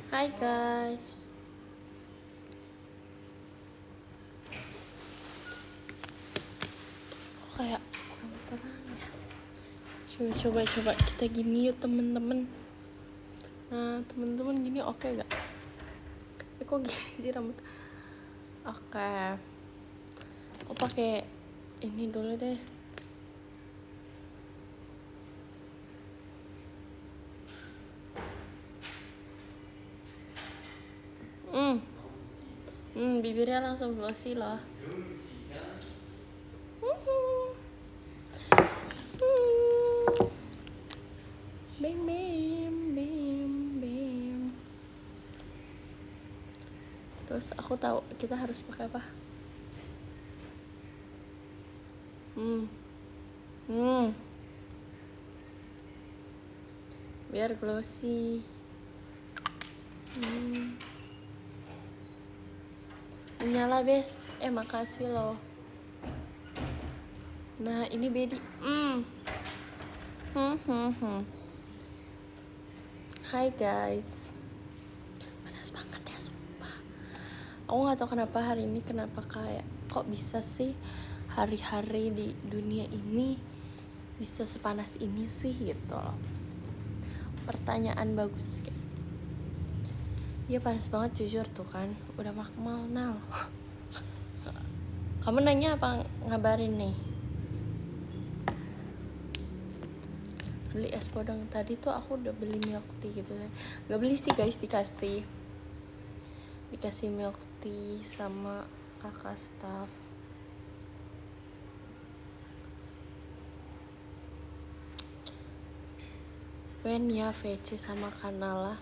Hai guys. Kok kayak kurang terang ya? Coba kita gini yuk temen-temen. Nah temen-temen gini oke gak? Kok gini sih rambut? Oke. Aku pakai ini dulu deh. Bibirnya langsung glossy loh. Bim bim bim bim. Terus aku tahu kita harus pakai apa? Biar glossy. Nyala bes. Makasih loh. Nah ini Bedi. Hai guys. Panas banget ya sumpah. Aku gak tahu kenapa hari ini kayak kok bisa sih hari-hari di dunia ini bisa sepanas ini sih gitu loh. Pertanyaan bagus kayak. Iya panas banget jujur tuh kan. Udah makmal Nal. Kamu nanya apa ngabarin nih? Beli es podeng tadi tuh aku udah beli milk tea gitu. Gak beli sih guys, dikasih milk tea sama kakak staff. When ya VC sama Kanala.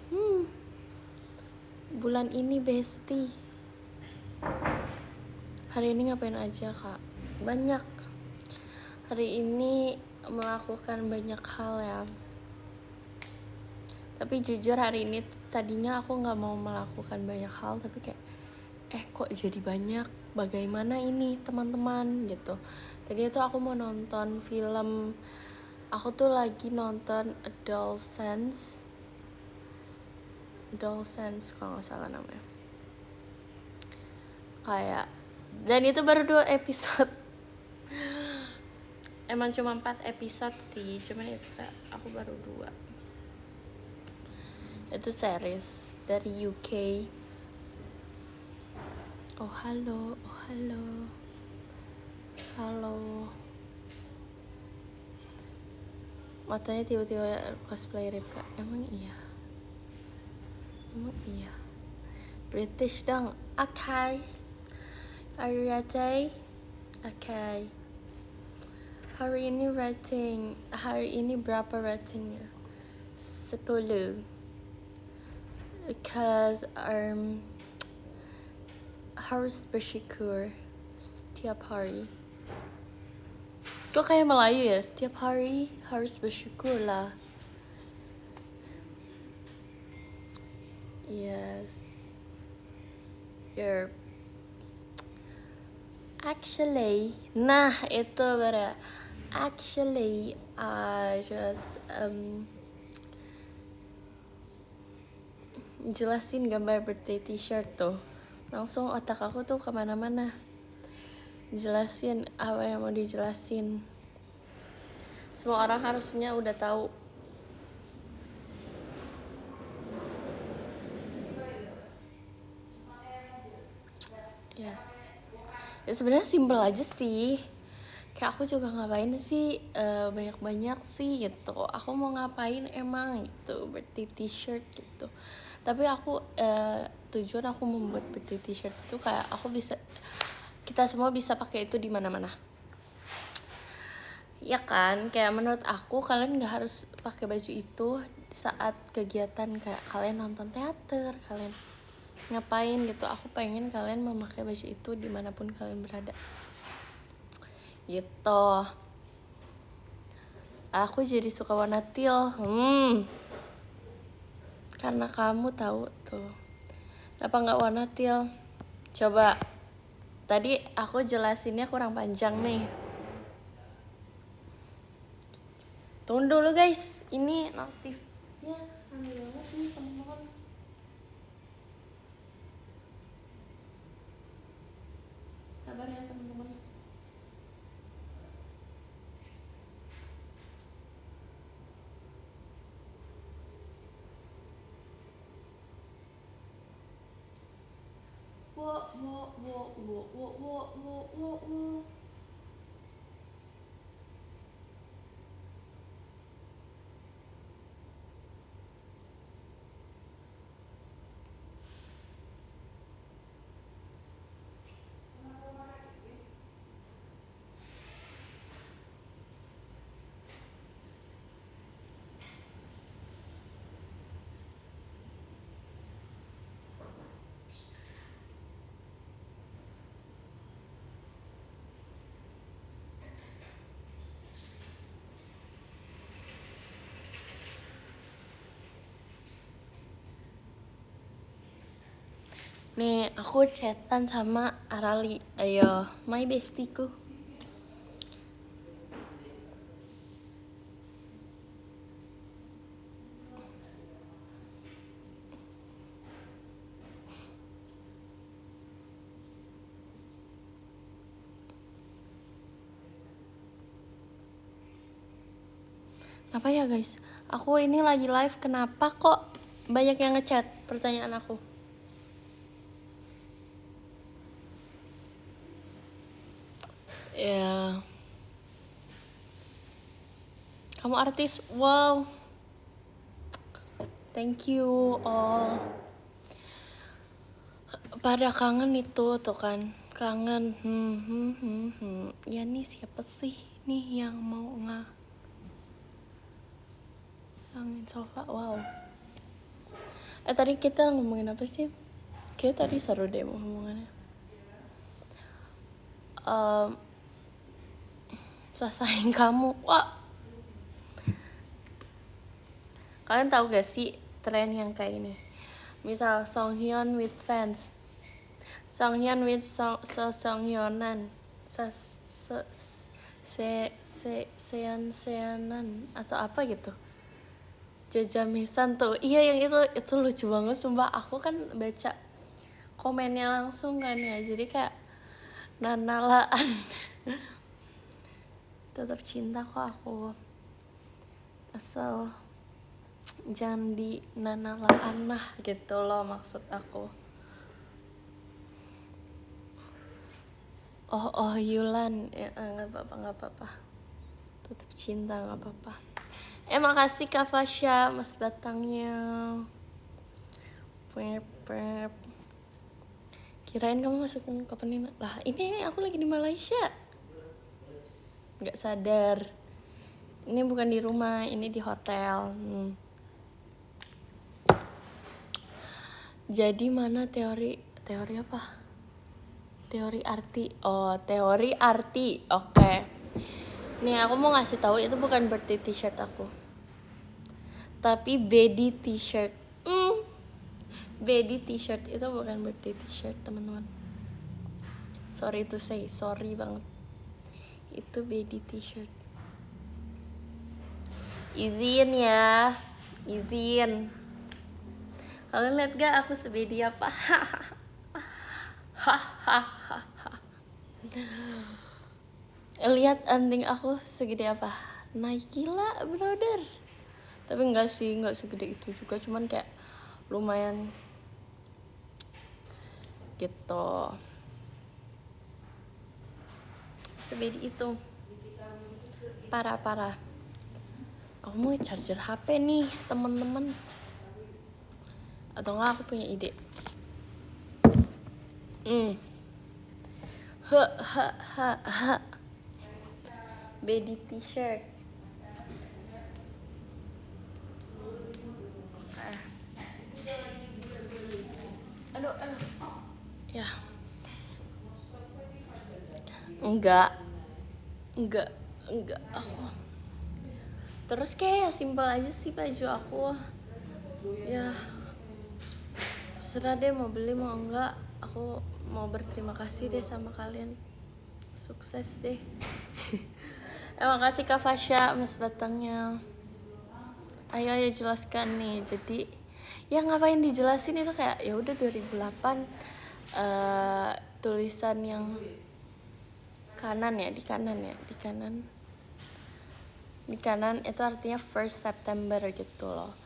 Bulan ini bestie. Hari ini ngapain aja kak? Banyak. Hari ini melakukan banyak hal ya. Tapi jujur hari ini tadinya aku gak mau melakukan banyak hal. Tapi kayak kok jadi banyak. Bagaimana ini teman-teman gitu. Tadi tuh aku mau nonton film. Aku tuh lagi nonton Adolescence kalau gak salah namanya. Kayak dan itu baru 2 episode. Emang cuma 4 episode sih, cuman itu kayak aku baru 2. Itu series dari UK. Oh halo. Matanya tiba-tiba cosplay Ripka. Emang iya British dong. Okay. Are you ready? Okay. Hari ini berapa ratingnya? 10. Because harus bersyukur setiap hari. Kok kayak Melayu ya? Setiap hari harus bersyukur lah. Yes. You're actually, nah itu bener. Actually, I just jelasin gambar birthday t-shirt tuh. Langsung otak aku tuh kemana-mana. Jelasin apa yang mau dijelasin. Semua orang harusnya udah tahu. Yes. Ya sebenarnya simple aja sih. Kayak aku juga ngapain sih banyak-banyak sih gitu. Aku mau ngapain emang gitu, birthday t-shirt gitu. Tapi aku tujuan aku membuat birthday t-shirt itu kayak kita semua bisa pakai itu di mana-mana. Ya kan, kayak menurut aku kalian nggak harus pakai baju itu saat kegiatan kayak kalian nonton teater, kalian ngapain gitu. Aku pengen kalian memakai baju itu dimanapun kalian berada. Gitu. Aku jadi suka warna teal. Karena kamu tahu tuh. Kenapa nggak warna teal? Coba. Tadi aku jelasinnya kurang panjang nih. Tunggu dulu guys. Ini notifnya aneh banget nih teman-teman. Sabar ya teman-teman. Wo. Nih, aku chatan sama Arali. Ayo, my bestieku. Kenapa ya guys? Aku ini lagi live, kenapa kok banyak yang ngechat? Pertanyaan aku. Ya. Kamu artis, wow. Thank you all. Pada kangen itu tuh kan, kangen. Ya nih siapa sih nih yang mau ngangin sofa? Wow. Tadi kita ngomongin apa sih? Kayak tadi seru deh ngomongannya. Sasain kamu. Wah. Kalian tahu gak sih tren yang kayak ini? Misal Songhyun with fans, Songhyun with Songhyonan, seanan atau apa gitu. Jajamisan tuh. Iya yang itu lucu banget sumpah. Aku kan baca komennya langsung kan ya. Jadi kayak nanalaan. Tetap cinta kok aku. Asal jangan di nanalaan lah gitu loh maksud aku. Oh Yulan ya, nggak apa-apa. Tetap cinta nggak apa-apa. Makasih Kak Fasya, mas batangnya. Pep. Kirain kamu masuk kapan ini? Lah ini aku lagi di Malaysia. Nggak sadar. Ini bukan di rumah, ini di hotel. Jadi mana teori apa? Teori arti. Oh, teori arti. Oke. Nih aku mau ngasih tahu itu bukan birthday t-shirt aku. Tapi baby t-shirt. Baby t-shirt itu bukan birthday t-shirt, teman-teman. Sorry to say, sorry banget. Itu baby t-shirt. Izin ya. Izin. Kalian lihat gak aku sebedi apa? Lihat anting aku segede apa? Nike lah, brother. Tapi enggak sih, enggak segede itu juga, cuman kayak lumayan gitu. Sebedi itu. Parah. Aku mau charger HP nih, teman-teman. Atau enggak aku punya ide. Baby t-shirt. Aduh. Ya. Enggak aku. Terus kayak simpel aja sih baju aku. Ya. Serah deh mau beli mau enggak. Aku mau berterima kasih deh sama kalian. Sukses deh. Makasih Kak Fasya, mas batangnya. Ayo jelaskan nih. Jadi ya ngapain dijelasin, itu kayak ya udah 2008 tulisan yang kanan ya, di kanan itu artinya 1st September gitu loh,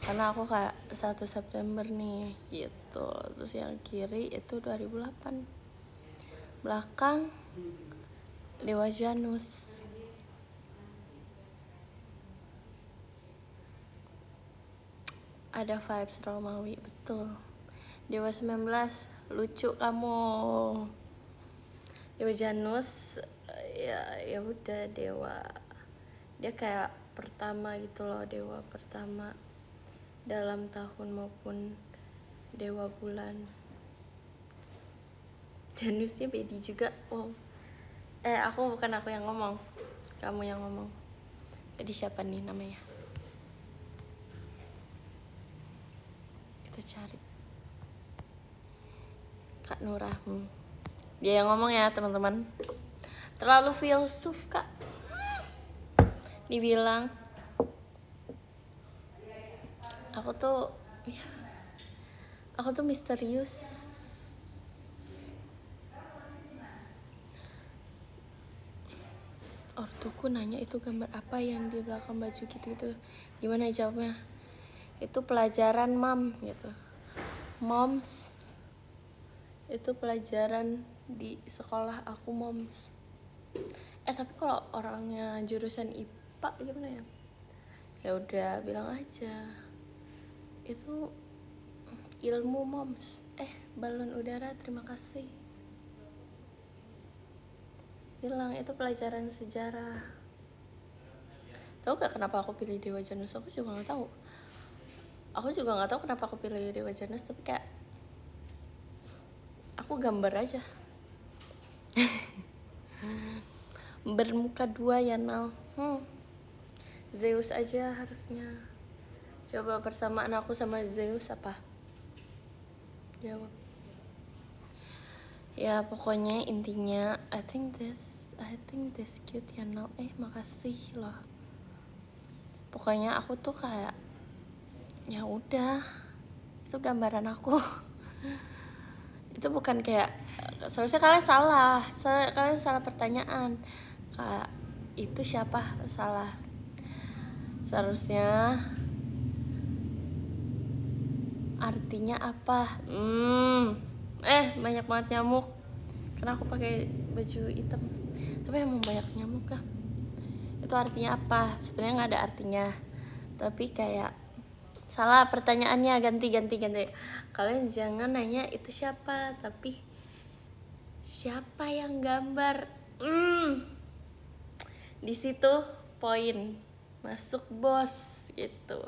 karena aku kayak 1 September nih gitu. Terus yang kiri itu 2008, belakang Dewa Janus. Ada vibes Romawi, betul. Dewa 19, lucu kamu. Dewa Janus ya udah, dewa dia kayak pertama gitu loh, dewa pertama dalam tahun maupun dewa bulan. Janusnya bedi juga. Oh, bukan aku yang ngomong, kamu yang ngomong. Jadi siapa nih namanya? Kita cari. Kak Nurah. Dia yang ngomong ya teman-teman. Terlalu filsuf kak. Dibilang aku tuh misterius. Ortuku nanya itu gambar apa yang di belakang baju gitu. Gimana jawabnya? Itu pelajaran mam gitu. Moms, itu pelajaran di sekolah aku moms. Tapi kalau orangnya jurusan IPA gimana ya? Ya udah bilang aja itu ilmu moms. Balon udara, terima kasih. Bilang itu pelajaran sejarah. Tahu gak kenapa aku pilih Dewa Janus? Aku juga nggak tahu kenapa aku pilih Dewa Janus, tapi kayak aku gambar aja. Bermuka dua ya Nal. Zeus aja harusnya. Coba persamaan aku sama Zeus apa? Jawab. Ya pokoknya intinya I think this cute ya Nal. Makasih loh. Pokoknya aku tuh kayak ya udah, itu gambaran aku. Itu bukan kayak, seharusnya kalian salah pertanyaan. Kayak itu siapa? Salah. Seharusnya artinya apa? Banyak banget nyamuk. Karena aku pakai baju hitam. Tapi emang banyak nyamuk kah? Itu artinya apa? Sebenarnya nggak ada artinya. Tapi kayak salah pertanyaannya, ganti. Kalian jangan nanya itu siapa, tapi siapa yang gambar. Di situ poin masuk bos gitu.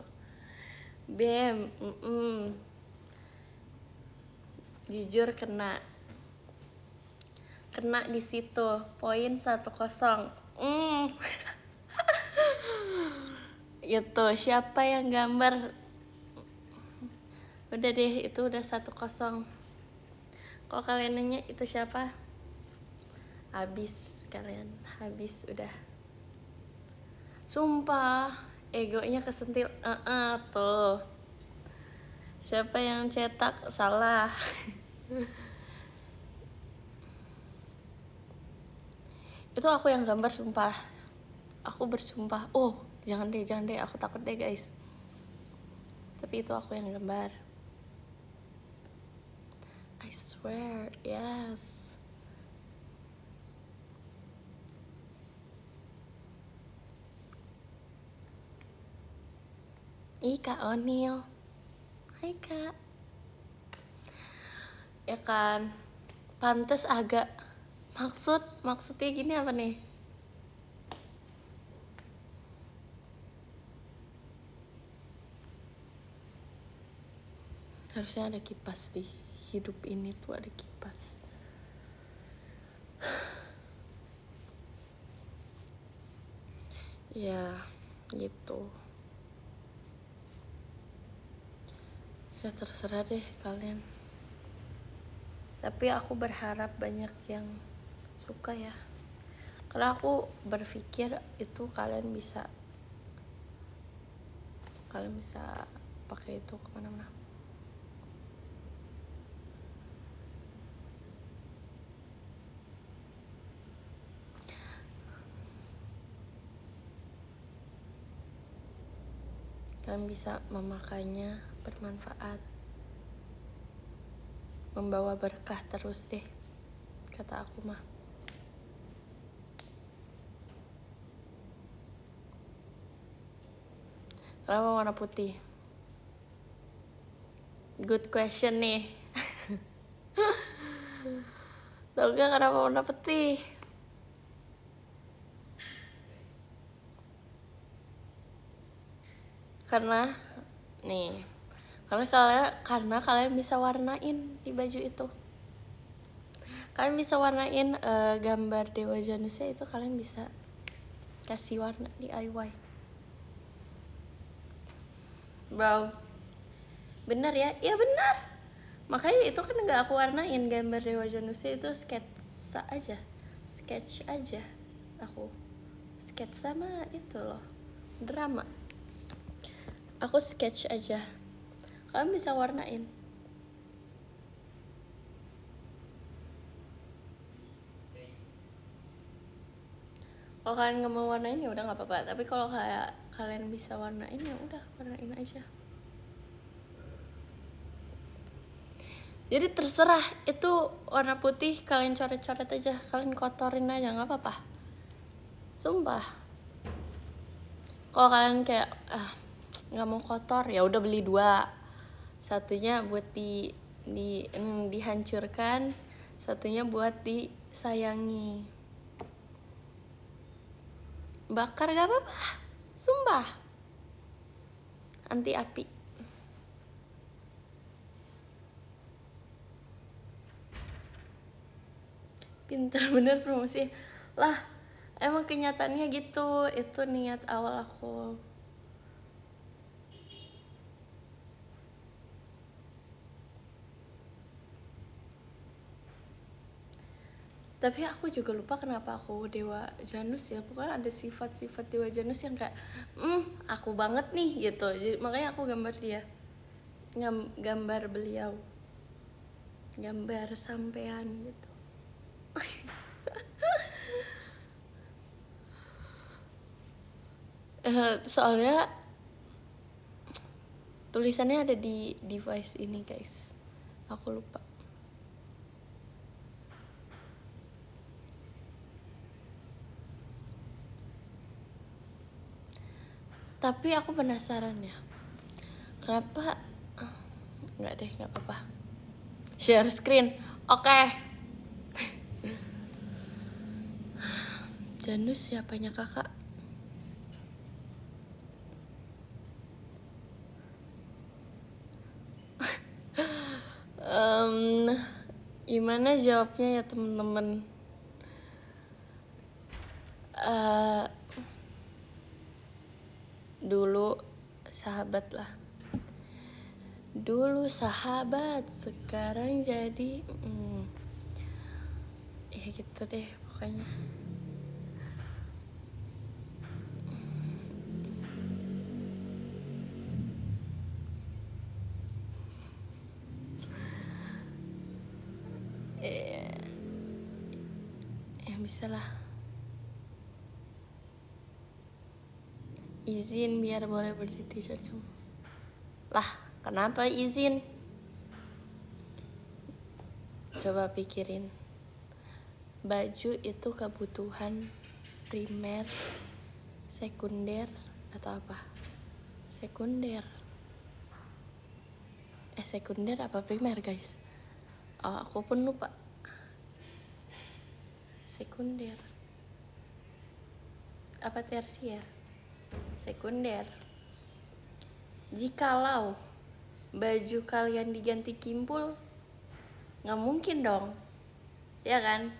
BEM. Jujur kena di situ poin 1-0. Gitu, siapa yang gambar? Udah deh, itu udah 1-0. Kalau kalian nanya itu siapa, habis udah. Sumpah egonya kesentil. Tuh, siapa yang cetak? Salah. Itu aku yang gambar, sumpah. Aku bersumpah. Jangan deh, aku takut deh guys. Tapi itu aku yang gambar. I swear, yes. Kak Onil. Hai kak. Ya kan, pantes agak. Maksudnya gini apa nih? Harusnya ada kipas di hidup ini tuh, ada kipas. Ya gitu. Ya terserah deh kalian. Tapi aku berharap banyak yang suka ya. Karena aku berpikir itu kalian bisa pakai itu kemana-mana. kalian bisa memakainya bermanfaat, membawa berkah terus deh, kata aku mah. Kenapa warna putih? Good question nih. Tau gak kenapa warna putih? Karena kalian bisa warnain di baju itu. Kalian bisa warnain gambar Dewa Janusnya itu, kalian bisa kasih warna DIY. Bro, bener ya? Iya bener. Makanya itu kan gak aku warnain gambar Dewa Janusnya, itu sketsa aja, sketch aja. Aku sketch sama itu loh, drama. Aku sketch aja. Kalian bisa warnain. Kalau kalian nggak mau warnain ya udah nggak apa-apa. Tapi kalau kayak kalian bisa warnain ya udah warnain aja. Jadi terserah, itu warna putih kalian coret-coret aja, kalian kotorin aja nggak apa-apa. Sumpah. Kalau kalian kayak nggak mau kotor ya udah beli 2. Satunya buat dihancurkan, satunya buat disayangi. Bakar gak apa-apa, sumpah. Anti api. Pintar bener promosi. Lah, emang kenyataannya gitu. Itu niat awal aku. Tapi aku juga lupa kenapa aku Dewa Janus ya. Pokoknya ada sifat-sifat Dewa Janus yang kayak aku banget nih gitu. Jadi makanya aku gambar dia, gambar beliau, gambar sampean gitu. Soalnya tulisannya ada di device ini guys, aku lupa. Tapi aku penasaran ya, kenapa nggak deh, nggak apa-apa. Share screen, oke. Janus siapanya kakak? Gimana jawabnya ya temen-temen? Dulu sahabat lah. Dulu sahabat, sekarang jadi ya gitu deh pokoknya. Ya bisa lah. Izin biar boleh beli t-shirt kamu. Lah, kenapa izin? Coba pikirin. Baju itu kebutuhan primer, sekunder, atau apa? Sekunder. Sekunder apa primer guys? Oh, aku pun lupa. Sekunder. Apa tersier? Sekunder. Jikalau baju kalian diganti kimpul, nggak mungkin dong, ya kan?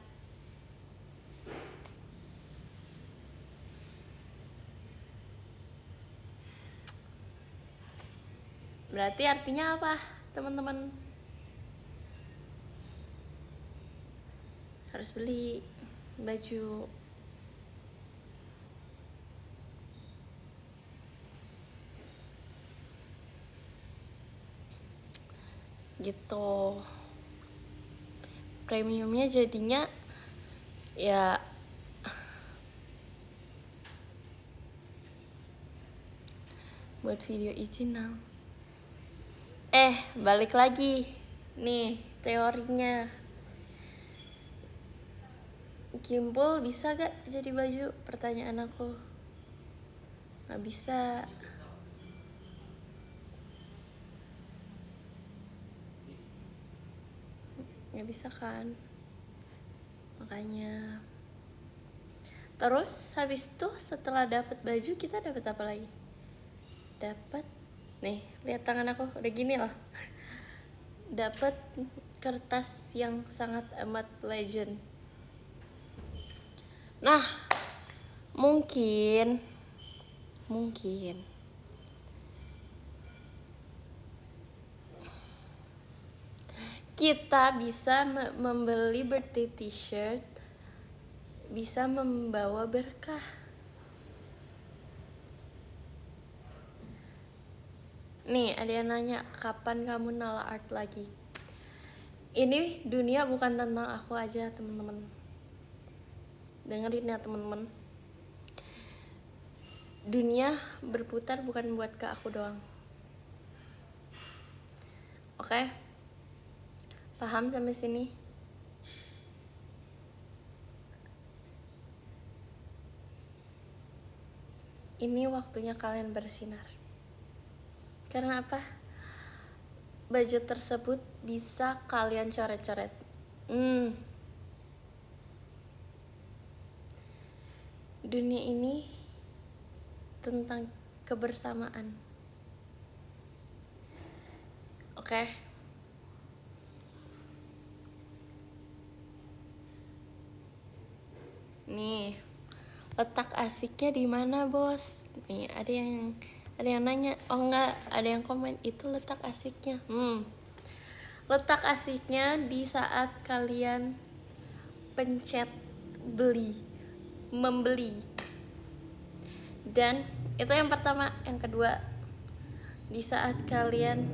Berarti artinya apa, teman-teman? Harus beli baju. Gitu. Premiumnya jadinya ya buat video original. Balik lagi nih teorinya. Gimbal bisa gak jadi baju? Pertanyaan aku. Gak bisa. Gak bisa kan? Makanya. Terus habis itu setelah dapat baju kita dapat apa lagi? Dapat nih, lihat tangan aku udah gini loh. Dapat kertas yang sangat amat legend. Nah, mungkin kita bisa membeli birthday t-shirt, bisa membawa berkah. Nih, ada yang nanya, kapan kamu nala art lagi? Ini dunia bukan tentang aku aja, teman-teman. Dengerin ya, teman-teman. Dunia berputar bukan buat ke aku doang. Oke? Paham sampai sini? Ini waktunya kalian bersinar. Karena apa? Baju tersebut bisa kalian coret-coret. Dunia ini tentang kebersamaan. Oke? Nih, letak asiknya di mana, Bos? Nih, ada yang nanya. Oh enggak, ada yang komen itu letak asiknya. Letak asiknya di saat kalian pencet membeli. Dan itu yang pertama. Yang kedua, di saat kalian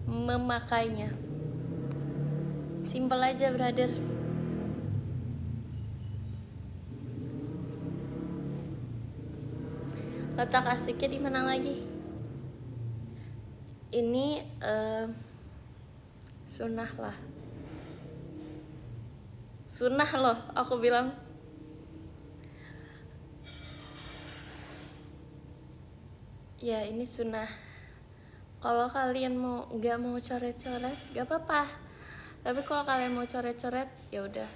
memakainya. Simple aja, brother. Letak asiknya di mana lagi? Ini sunnah lah. Sunnah loh, aku bilang. Ya, ini sunnah. Kalau kalian nggak mau coret-coret, gak apa-apa. Tapi kalau kalian mau coret-coret, ya udah,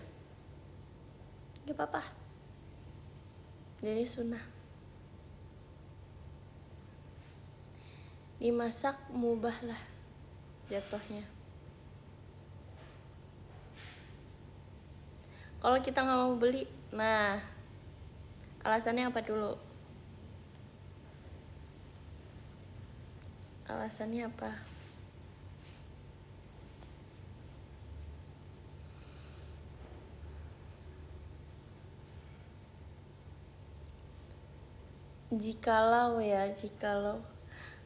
gak apa-apa. Jadi sunnah. Dimasak mubah lah jatuhnya. Kalau kita nggak mau beli, nah alasannya apa dulu? Alasannya apa? Jikalau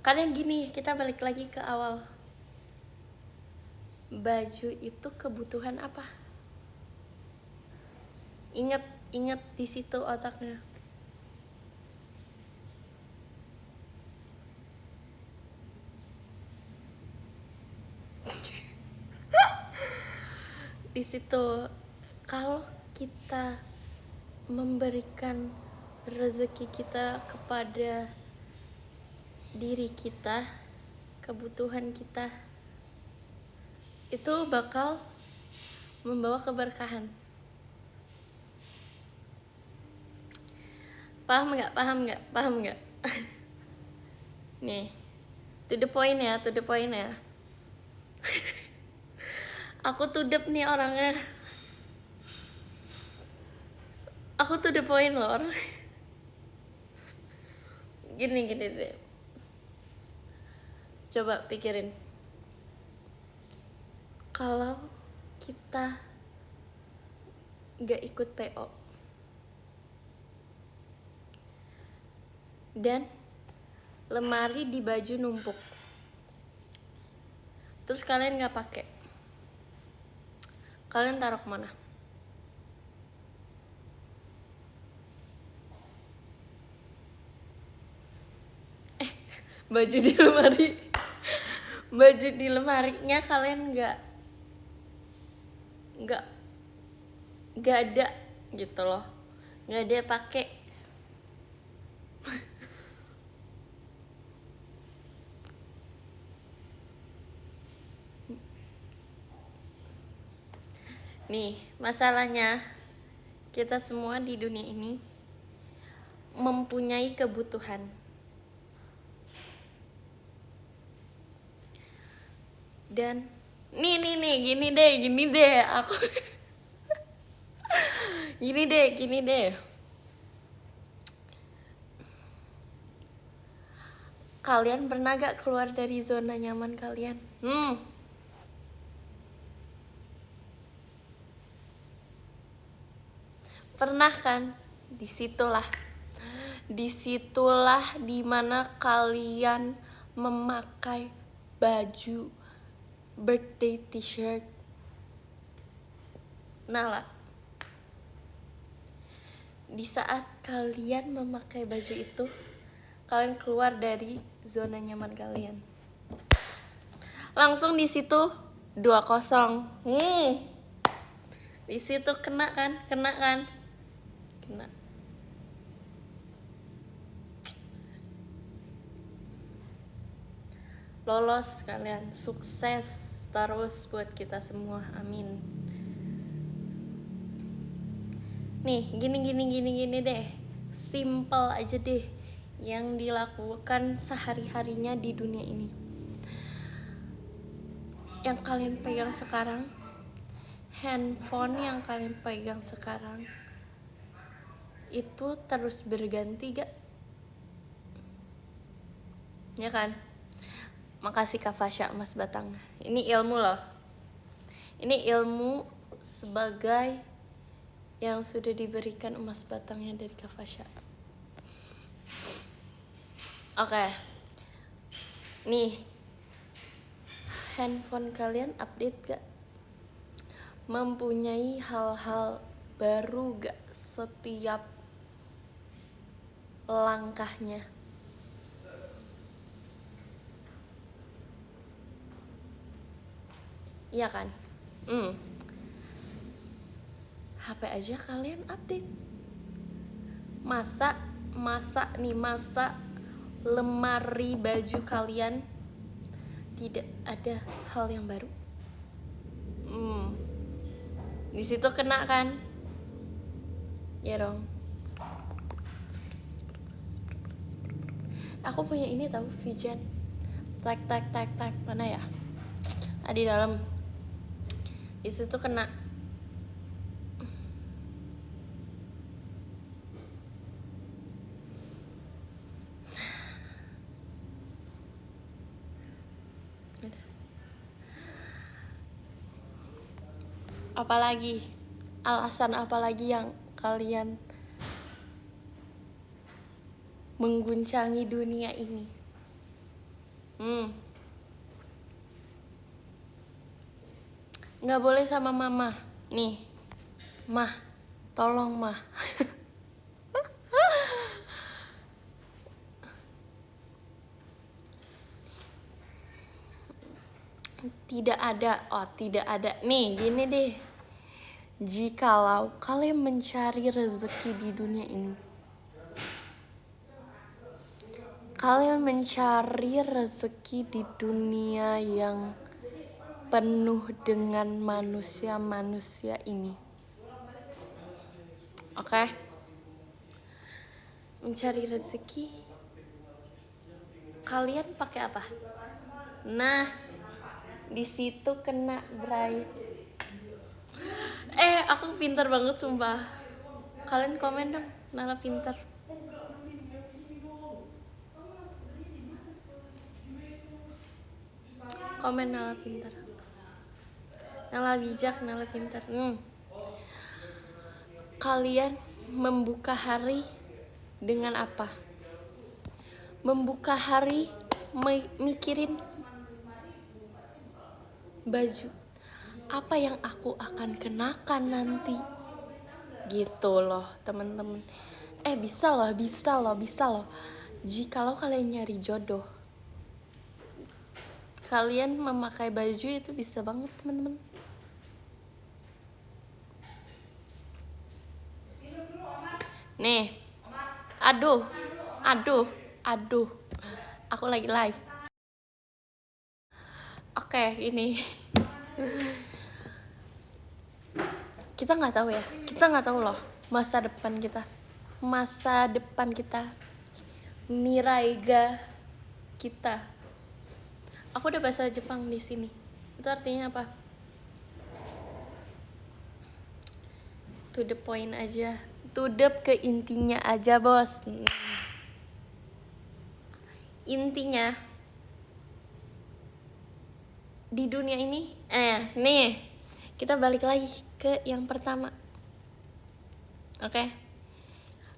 kadang gini, kita balik lagi ke awal. Baju itu kebutuhan apa? Ingat di situ otaknya. Di situ, kalau kita memberikan rezeki kita kepada diri kita, kebutuhan kita, itu bakal membawa keberkahan. Paham nggak? Nih, to the point ya. Aku tudep nih orangnya. Aku to the point loh orang. Gini deh. Coba pikirin. Kalau kita gak ikut PO dan lemari di baju numpuk, terus kalian gak pakai, kalian taruh kemana? baju di lemari, baju di lemarinya kalian nggak ada gitu loh, nggak ada pakai. Nih masalahnya, kita semua di dunia ini mempunyai kebutuhan. Dan nih gini deh aku gini deh kalian pernah gak keluar dari zona nyaman kalian? Pernah kan? Disitulah dimana kalian memakai baju birthday t-shirt. Nala, di saat kalian memakai baju itu, kalian keluar dari zona nyaman kalian. Langsung di situ 2-0. Di situ kena kan? Kena. Lolos kalian, sukses terus buat kita semua, amin. Nih, gini deh. Simple aja deh yang dilakukan sehari-harinya di dunia ini. Yang kalian pegang sekarang, handphone yang kalian pegang sekarang itu terus berganti gak? Ya kan? Makasih Kak Fasya, Mas Batang. Ini ilmu loh. Ini ilmu sebagai yang sudah diberikan emas batangnya dari Kak Fasya. Oke. Nih, handphone kalian update gak? Mempunyai hal-hal baru gak setiap langkahnya? Iya kan? HP aja kalian update. Masa lemari baju kalian tidak ada hal yang baru? Di situ kena kan? Ya dong. Aku punya ini tahu, fidget. Tak. Mana ya? Di dalam. Di situ kena. Apalagi? Alasan apalagi yang kalian mengguncangi dunia ini? Nggak boleh sama mama. Nih, mah, tolong mah. Tidak ada. Nih, gini deh. Jikalau kalian mencari rezeki di dunia ini, kalian mencari rezeki di dunia yang penuh dengan manusia ini. Oke? Mencari rezeki, kalian pakai apa? Nah, di situ kena Bray. Aku pintar banget sumpah. Kalian komen dong, Nala pintar. Komen Nala pintar. Nala bijak, Nala pintar. Kalian membuka hari dengan apa? Membuka hari mikirin baju apa yang aku akan kenakan nanti, gitu loh teman-teman. Bisa loh. Jikalau kalian nyari jodoh, kalian memakai baju itu bisa banget teman-teman. Nih, aduh, aku lagi live. Oke, ini kita nggak tahu loh masa depan kita, miraiga kita. Aku udah bahasa Jepang di sini. Itu artinya apa? To the point aja, ke intinya aja, bos. Intinya di dunia ini, nih kita balik lagi ke yang pertama. Oke.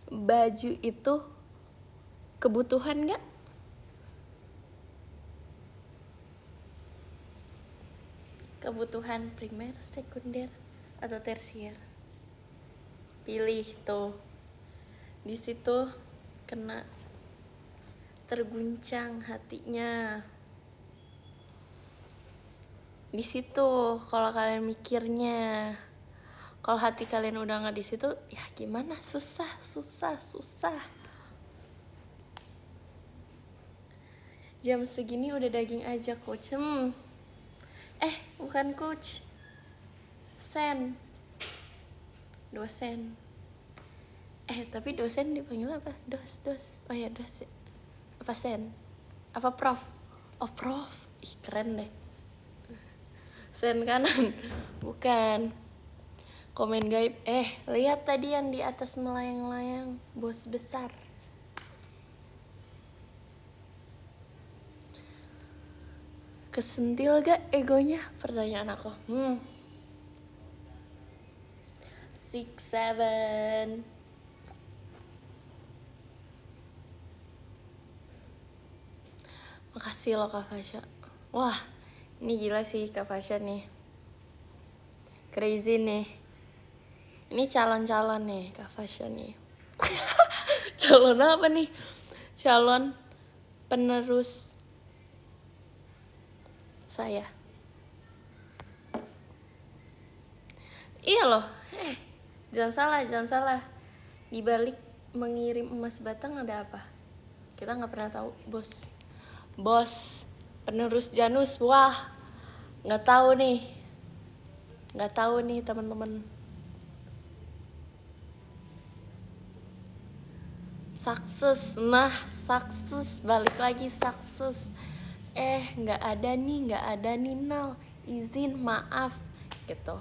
Baju itu kebutuhan nggak? Kebutuhan primer, sekunder, atau tersier? Pilih tuh. Di situ kena terguncang hatinya. Di situ kalau kalian mikirnya, kalau hati kalian udah nggak di situ, ya gimana? Susah. Jam segini udah daging aja, coach. Bukan coach, dosen. Tapi dosen dipanggil apa? Dos. Oh ya, dos. Apa sen? Apa prof? Oh, prof. Ih, keren deh. Sen kanan. Bukan. Komen gaib. Lihat tadi yang di atas melayang-layang, bos besar. Kesentil gak egonya? Pertanyaan aku. 6, 7. Makasih loh Kak Fasya. Wah, ini gila sih Kak Fasya nih. Crazy nih. Ini calon-calon nih Kak Fasya nih. Calon apa nih? Calon penerus saya. Iya loh. Jangan salah. Di balik mengirim emas batang ada apa? Kita nggak pernah tahu, bos. Penerus Janus. Wah, nggak tahu nih teman-teman. Sukses. Balik lagi sukses. Nggak ada nih Nal, izin maaf gitu.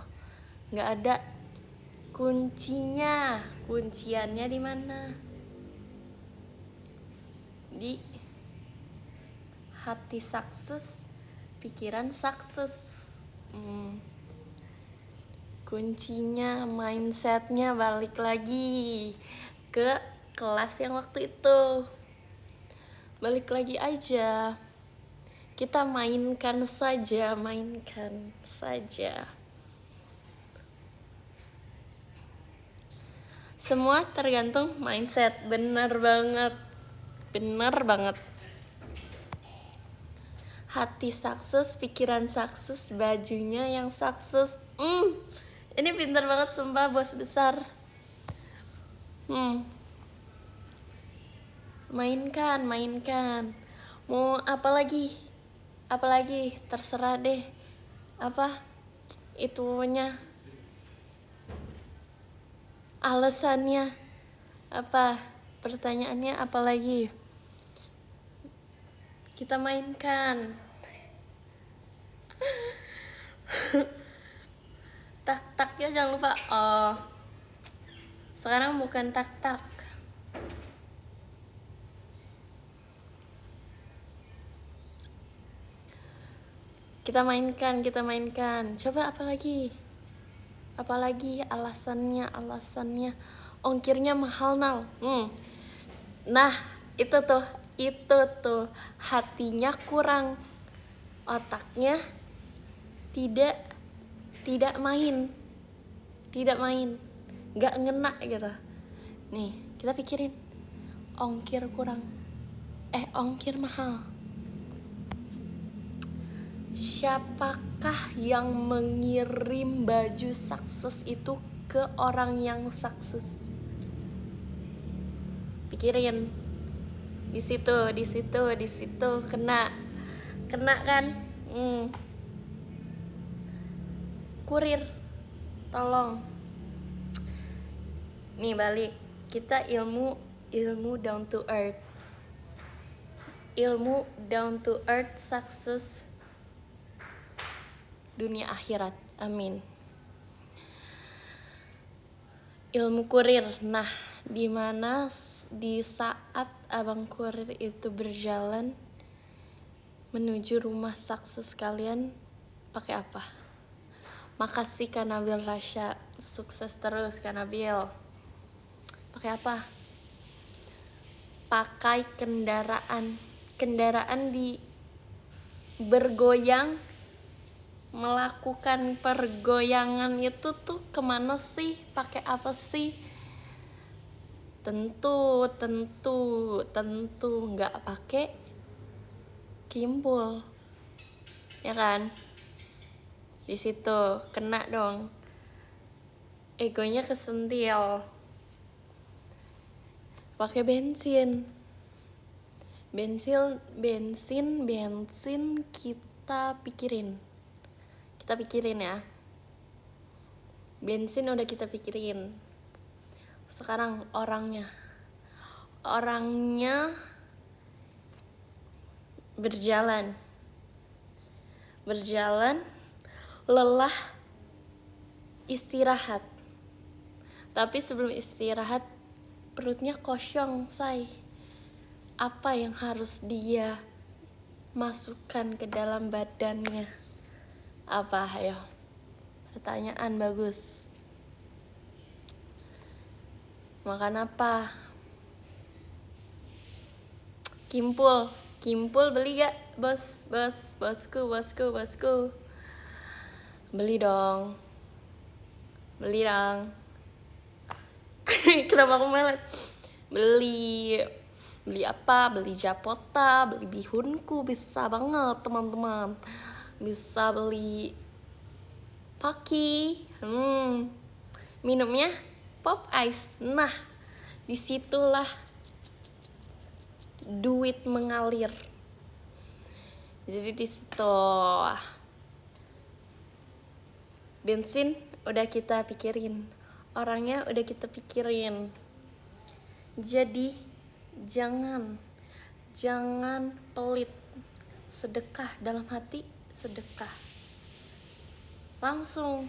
Nggak ada kunciannya di mana? Di hati sukses, pikiran sukses. Kuncinya, mindsetnya balik lagi ke kelas yang waktu itu. Balik lagi aja. Kita mainkan saja. Semua tergantung mindset. Benar banget. Hati sukses, pikiran sukses, bajunya yang sukses. Ini pintar banget sumpah, bos besar. Mainkan. Mau apa lagi? Terserah deh. Apa itunya? Alasannya apa? Pertanyaannya apa lagi? Kita mainkan. Tak-taknya jangan lupa. Sekarang bukan tak-tak. Kita mainkan. Coba apa lagi? Alasannya. Ongkirnya mahal, Nal. Nah, itu tuh hatinya kurang, otaknya tidak main, nggak ngena gitu. Nih, kita pikirin, ongkir kurang, ongkir mahal. Siapakah yang mengirim baju sukses itu ke orang yang sukses? Pikirin. Di situ kena kan. Kurir, tolong. Nih balik, kita ilmu down to earth. Ilmu down to earth, sukses dunia akhirat, amin. Ilmu kurir. Nah, dimana di saat abang kurir itu berjalan menuju rumah sukses kalian, pakai apa? Makasih Kak Nabil Rasya, sukses terus Kak Nabil. Pakai apa? Pakai kendaraan di bergoyang, melakukan pergoyangan itu tuh kemana sih? Pakai apa sih? Tentu nggak pakai kimpul, ya kan? Di situ kena dong, egonya kesentil. Pakai bensin kita pikirin ya. Bensin udah kita pikirin. Sekarang orangnya berjalan lelah, istirahat. Tapi sebelum istirahat perutnya kosong, say. Apa yang harus dia masukkan ke dalam badannya? Apa, ayo? Pertanyaan bagus. Makan apa? Kimpul beli gak? Bosku. Beli dong. Kenapa aku melet? Beli apa? Beli Japota, beli bihunku, bisa banget teman-teman. Bisa beli Paki. Minumnya pop ice. Nah, disitulah duit mengalir. Jadi di situ bensin udah kita pikirin, orangnya udah kita pikirin. Jadi jangan pelit. Sedekah dalam hati, sedekah. Langsung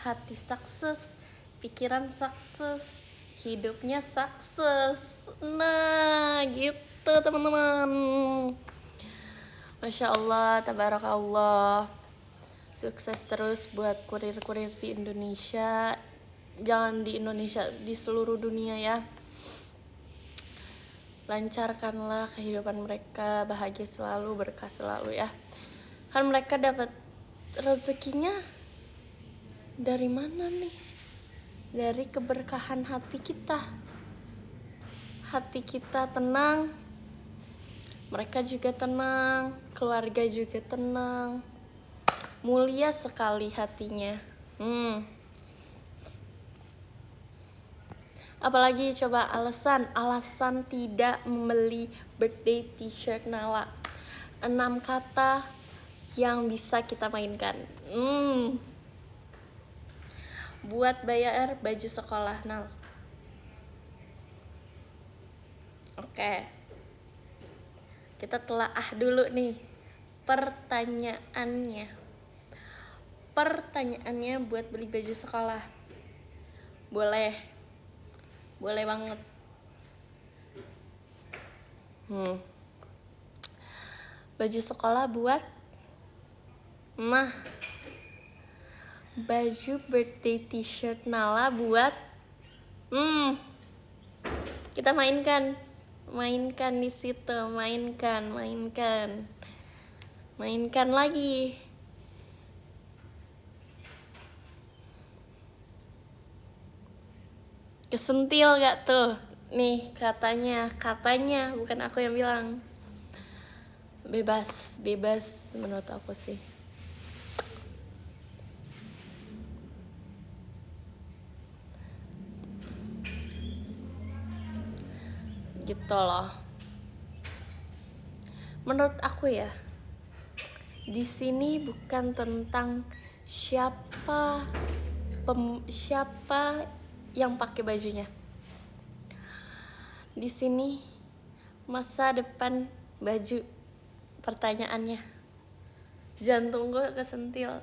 hati sukses, pikiran sukses, hidupnya sukses. Nah, gitu teman-teman. Masya Allah, tabarakallah. Sukses terus buat kurir-kurir di Indonesia. Jangan di Indonesia, di seluruh dunia ya. Lancarkanlah kehidupan mereka, bahagia selalu, berkah selalu ya. Kan mereka dapat rezekinya dari mana nih? Dari keberkahan hati kita. Hati kita tenang, mereka juga tenang, keluarga juga tenang. Mulia sekali hatinya. Apalagi coba alasan tidak membeli birthday t-shirt Nala. 6 kata yang bisa kita mainkan. Buat bayar baju sekolah Nal. Oke. Kita telaah dulu nih pertanyaannya buat beli baju sekolah. Boleh banget. Baju sekolah buat baju birthday t-shirt Nala buat kita mainkan di situ, mainkan lagi. Kesentil gak tuh? Nih katanya bukan aku yang bilang. bebas menurut aku sih. Gitu loh. Menurut aku ya, di sini bukan tentang siapa yang pakai bajunya. Di sini masa depan baju pertanyaannya. Jantung gue kesentil.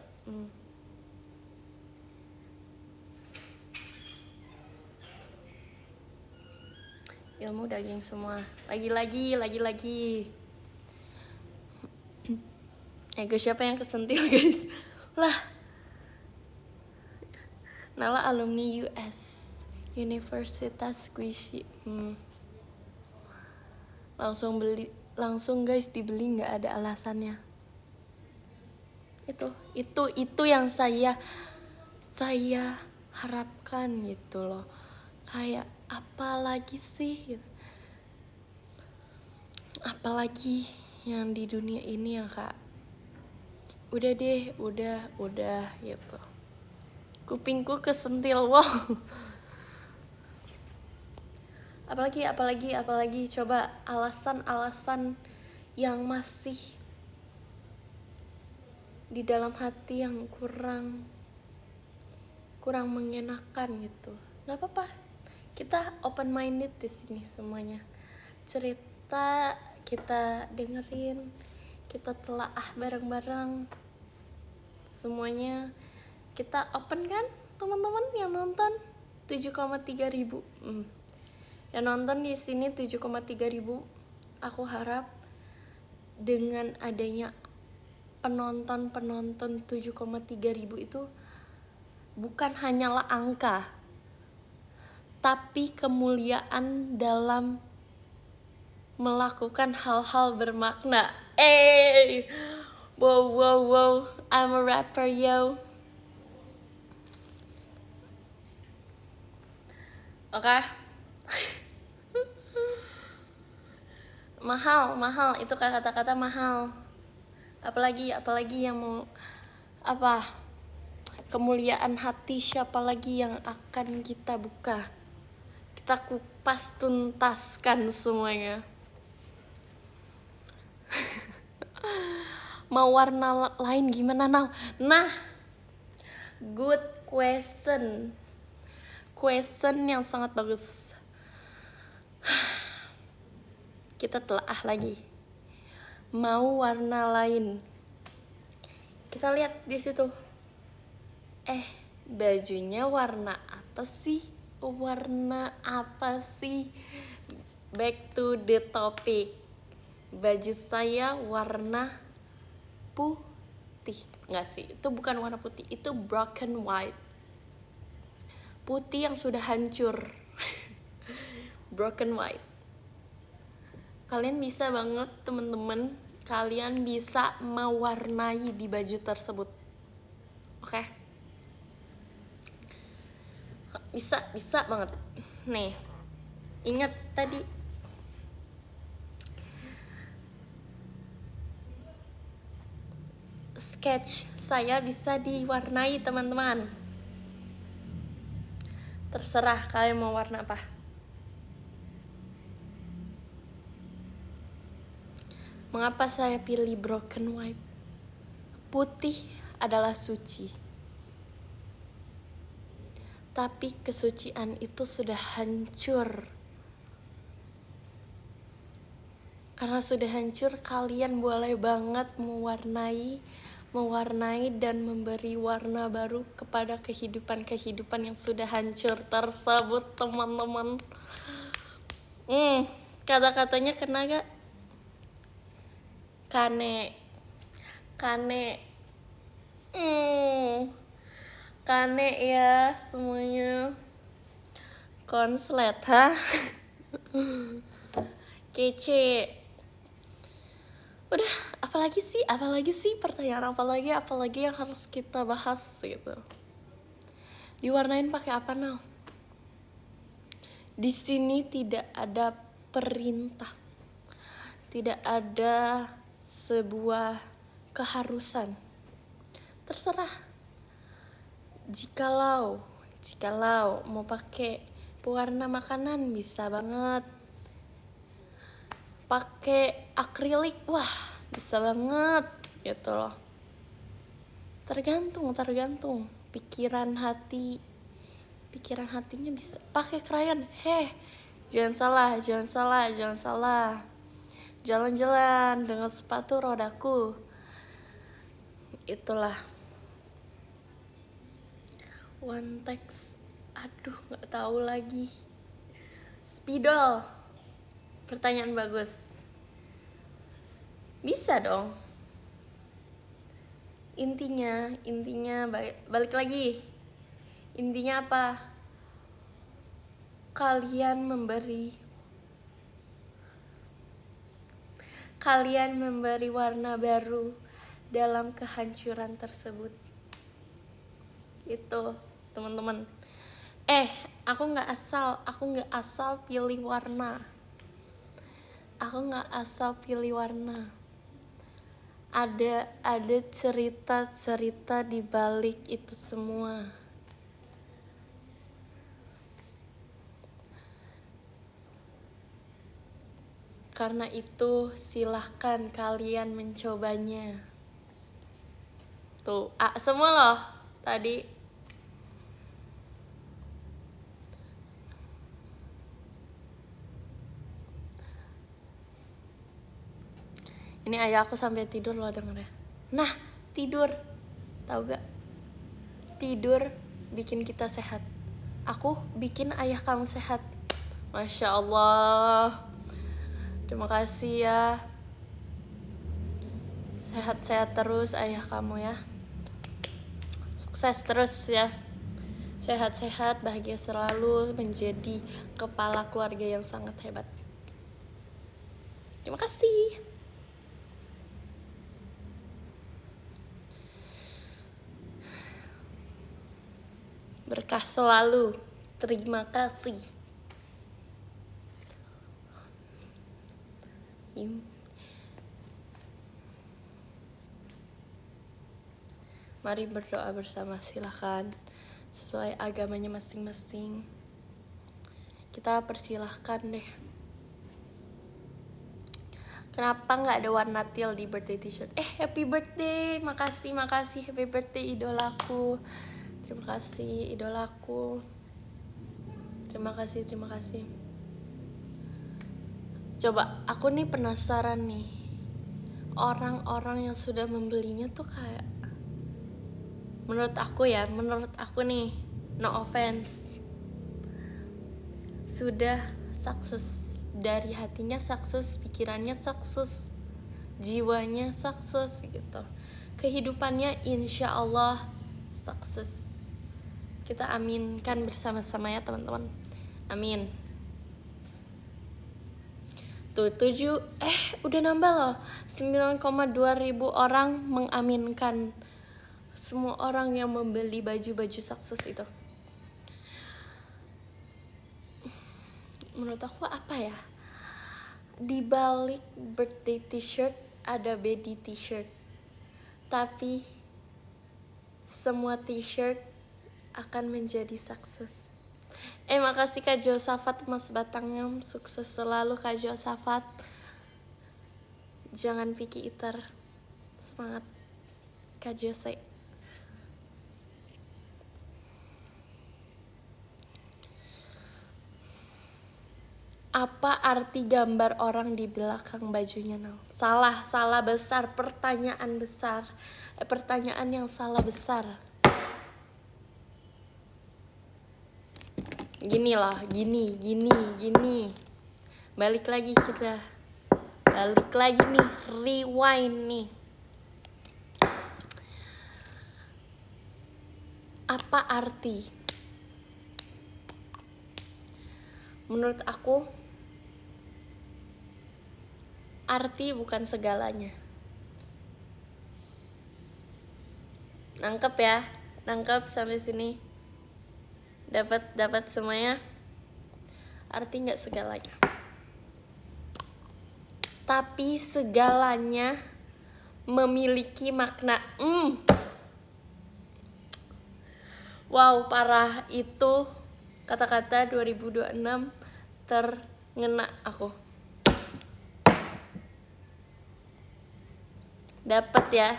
Ilmu daging semua. Lagi. Ego siapa yang kesentil guys? Lah. Nala alumni US Universitas Squishy. Langsung guys dibeli, nggak ada alasannya. Itu yang saya harapkan gitu loh. Kayak apalagi sih gitu. Apalagi yang di dunia ini ya kak. Udah deh, udah gitu. Kupingku kesentil, wow. Apalagi coba alasan yang masih di dalam hati yang kurang mengenakan gitu. Nggak apa-apa, kita open minded di sini semuanya. Cerita kita dengerin, kita telaah bareng-bareng. Semuanya kita open kan, teman-teman yang nonton 7,3 ribu. Yang nonton di sini 7,3 ribu. Aku harap dengan adanya penonton 7,3 ribu itu bukan hanyalah angka, tapi kemuliaan dalam melakukan hal-hal bermakna. Wow, I'm a rapper, yo. Oke. Mahal itu kata-kata mahal. Apalagi yang mau kemuliaan hati, siapa lagi yang akan kita buka, kita kupas tuntaskan semuanya. Mau warna lain gimana Nal? Nah, good question yang sangat bagus. Kita telaah lagi. Mau warna lain, kita lihat di situ. Bajunya warna apa sih? Back to the topic. Baju saya warna putih. Nggak sih, itu bukan warna putih, itu broken white. Putih yang sudah hancur. Broken white. Kalian bisa banget teman-teman, kalian bisa mewarnai di baju tersebut. Oke? Bisa banget. Nih, ingat tadi sketch saya bisa diwarnai teman-teman. Terserah kalian mau warna apa. Mengapa saya pilih broken white? Putih adalah suci, tapi kesucian itu sudah hancur. Karena sudah hancur, kalian boleh banget mewarnai dan memberi warna baru kepada kehidupan yang sudah hancur tersebut, teman-teman. Kata-katanya kena gak? Kane ya semuanya. Konslet, kece. Udah, apalagi sih pertanyaan apalagi yang harus kita bahas gitu. Diwarnain pakai apa Nal? Di sini tidak ada perintah, tidak ada sebuah keharusan. Terserah. Jikalau mau pakai pewarna makanan bisa banget. Pakai akrilik, wah bisa banget gitu loh. Tergantung pikiran hatinya bisa. Pakai krayon, jangan salah. Jalan-jalan dengan sepatu rodaku. Itulah. One text, aduh nggak tahu lagi. Spidol, pertanyaan bagus. Bisa dong. Intinya balik lagi. Intinya apa? Kalian memberi warna baru dalam kehancuran tersebut. Itu, teman-teman. Aku nggak asal pilih warna. Ada cerita di balik itu semua. Karena itu silahkan kalian mencobanya. Tuh, semua loh tadi. Ini ayah aku sampai tidur loh dengernya. Nah, tidur. Tahu gak? Tidur bikin kita sehat. Aku bikin ayah kamu sehat. Masya Allah. Terima kasih ya. Sehat-sehat terus ayah kamu ya. Sukses terus ya. Sehat-sehat, bahagia selalu, menjadi kepala keluarga yang sangat hebat. Terima kasih. Berkah selalu. Terima kasih. Mari berdoa bersama, silakan. Sesuai agamanya masing-masing. Kita persilahkan deh. Kenapa nggak ada warna teal di birthday t-shirt? Happy birthday, makasih happy birthday idolaku. Terima kasih idolaku. Terima kasih. Coba aku nih penasaran nih. Orang-orang yang sudah membelinya tuh kayak, menurut aku nih, no offense, sudah sukses. Dari hatinya sukses, pikirannya sukses, jiwanya sukses gitu. Kehidupannya insya Allah sukses. Kita aminkan bersama-sama ya teman-teman. Amin. Tuh 7 udah nambah loh. 9,2 ribu orang mengaminkan. Semua orang yang membeli baju-baju sukses itu. Menurut aku apa ya? Di balik birthday t-shirt ada baby t-shirt. Tapi semua t-shirt akan menjadi sukses. Makasih Kak Josafat, Mas Batangam, sukses selalu Kak Josafat. Jangan picky eater. Semangat Kak Jose. Apa arti gambar orang di belakang bajunya now? Salah besar, pertanyaan besar. Pertanyaan yang salah besar. Gini loh, gini. Balik lagi nih, rewind nih. Apa arti? Menurut aku, arti bukan segalanya. Nangkep sampai sini. Dapat semuanya. Arti nggak segalanya. Tapi segalanya memiliki makna. Wow, parah itu kata-kata 2026 terngena aku. Dapat ya.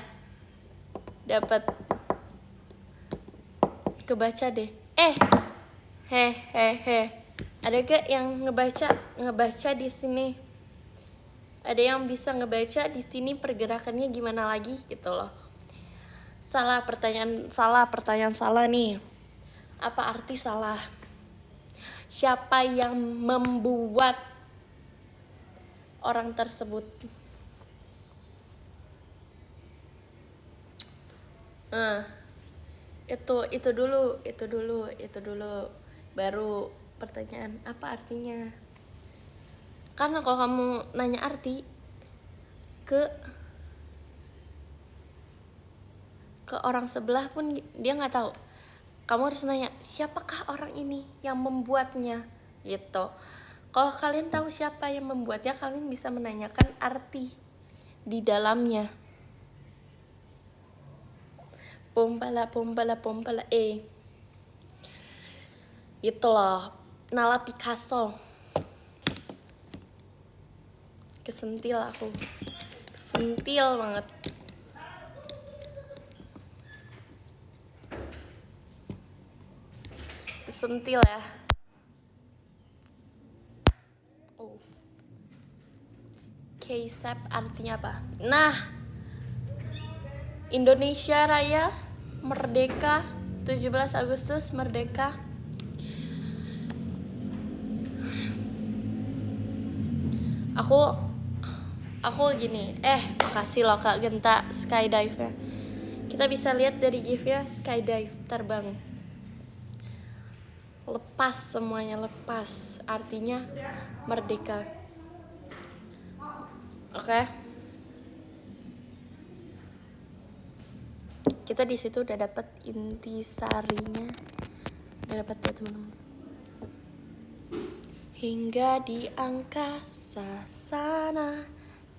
Dapat. Kebaca deh. Ada gak yang ngebaca di sini? Ada yang bisa ngebaca di sini pergerakannya gimana lagi gitu loh. Pertanyaan salah nih. Apa arti salah? Siapa yang membuat orang tersebut? Itu dulu. Baru pertanyaan apa artinya? Karena kalau kamu nanya arti ke orang sebelah pun dia nggak tahu. Kamu harus nanya siapakah orang ini yang membuatnya gitu. Kalau kalian tahu siapa yang membuatnya, kalian bisa menanyakan arti di dalamnya. Pompala itu loh, Nala Picasso. Kesentil aku. Kesentil banget. Kesentil ya. K-SAP artinya apa? Nah, Indonesia Raya Merdeka 17 Agustus Merdeka. Aku gini, makasih loh Kak Genta skydive ya. Kita bisa lihat dari gift-nya skydive, terbang. Lepas semuanya, lepas. Artinya merdeka. Oke. Kita di situ udah dapat intisarinya. Udah dapat ya teman-teman. Hingga di angkasa sana,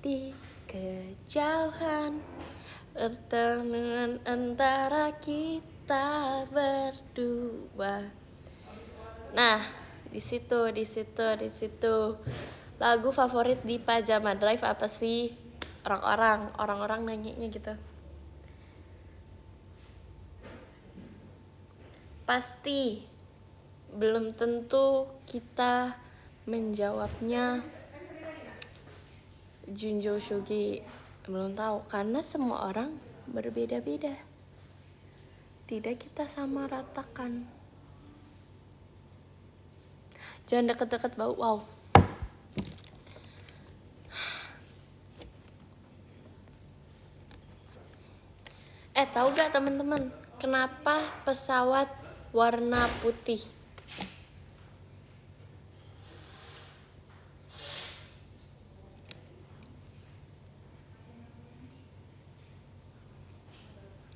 di kejauhan, pertemuan antara kita berdua. Nah, di situ. Lagu favorit di Pajama Drive apa sih? Orang-orang nanyanya gitu. Pasti belum tentu kita menjawabnya Junjo Shugi. Belum tahu karena semua orang berbeda-beda. Tidak kita sama ratakan. Jangan deket-deket bau. Wow. Tahu gak teman-teman, kenapa pesawat warna putih?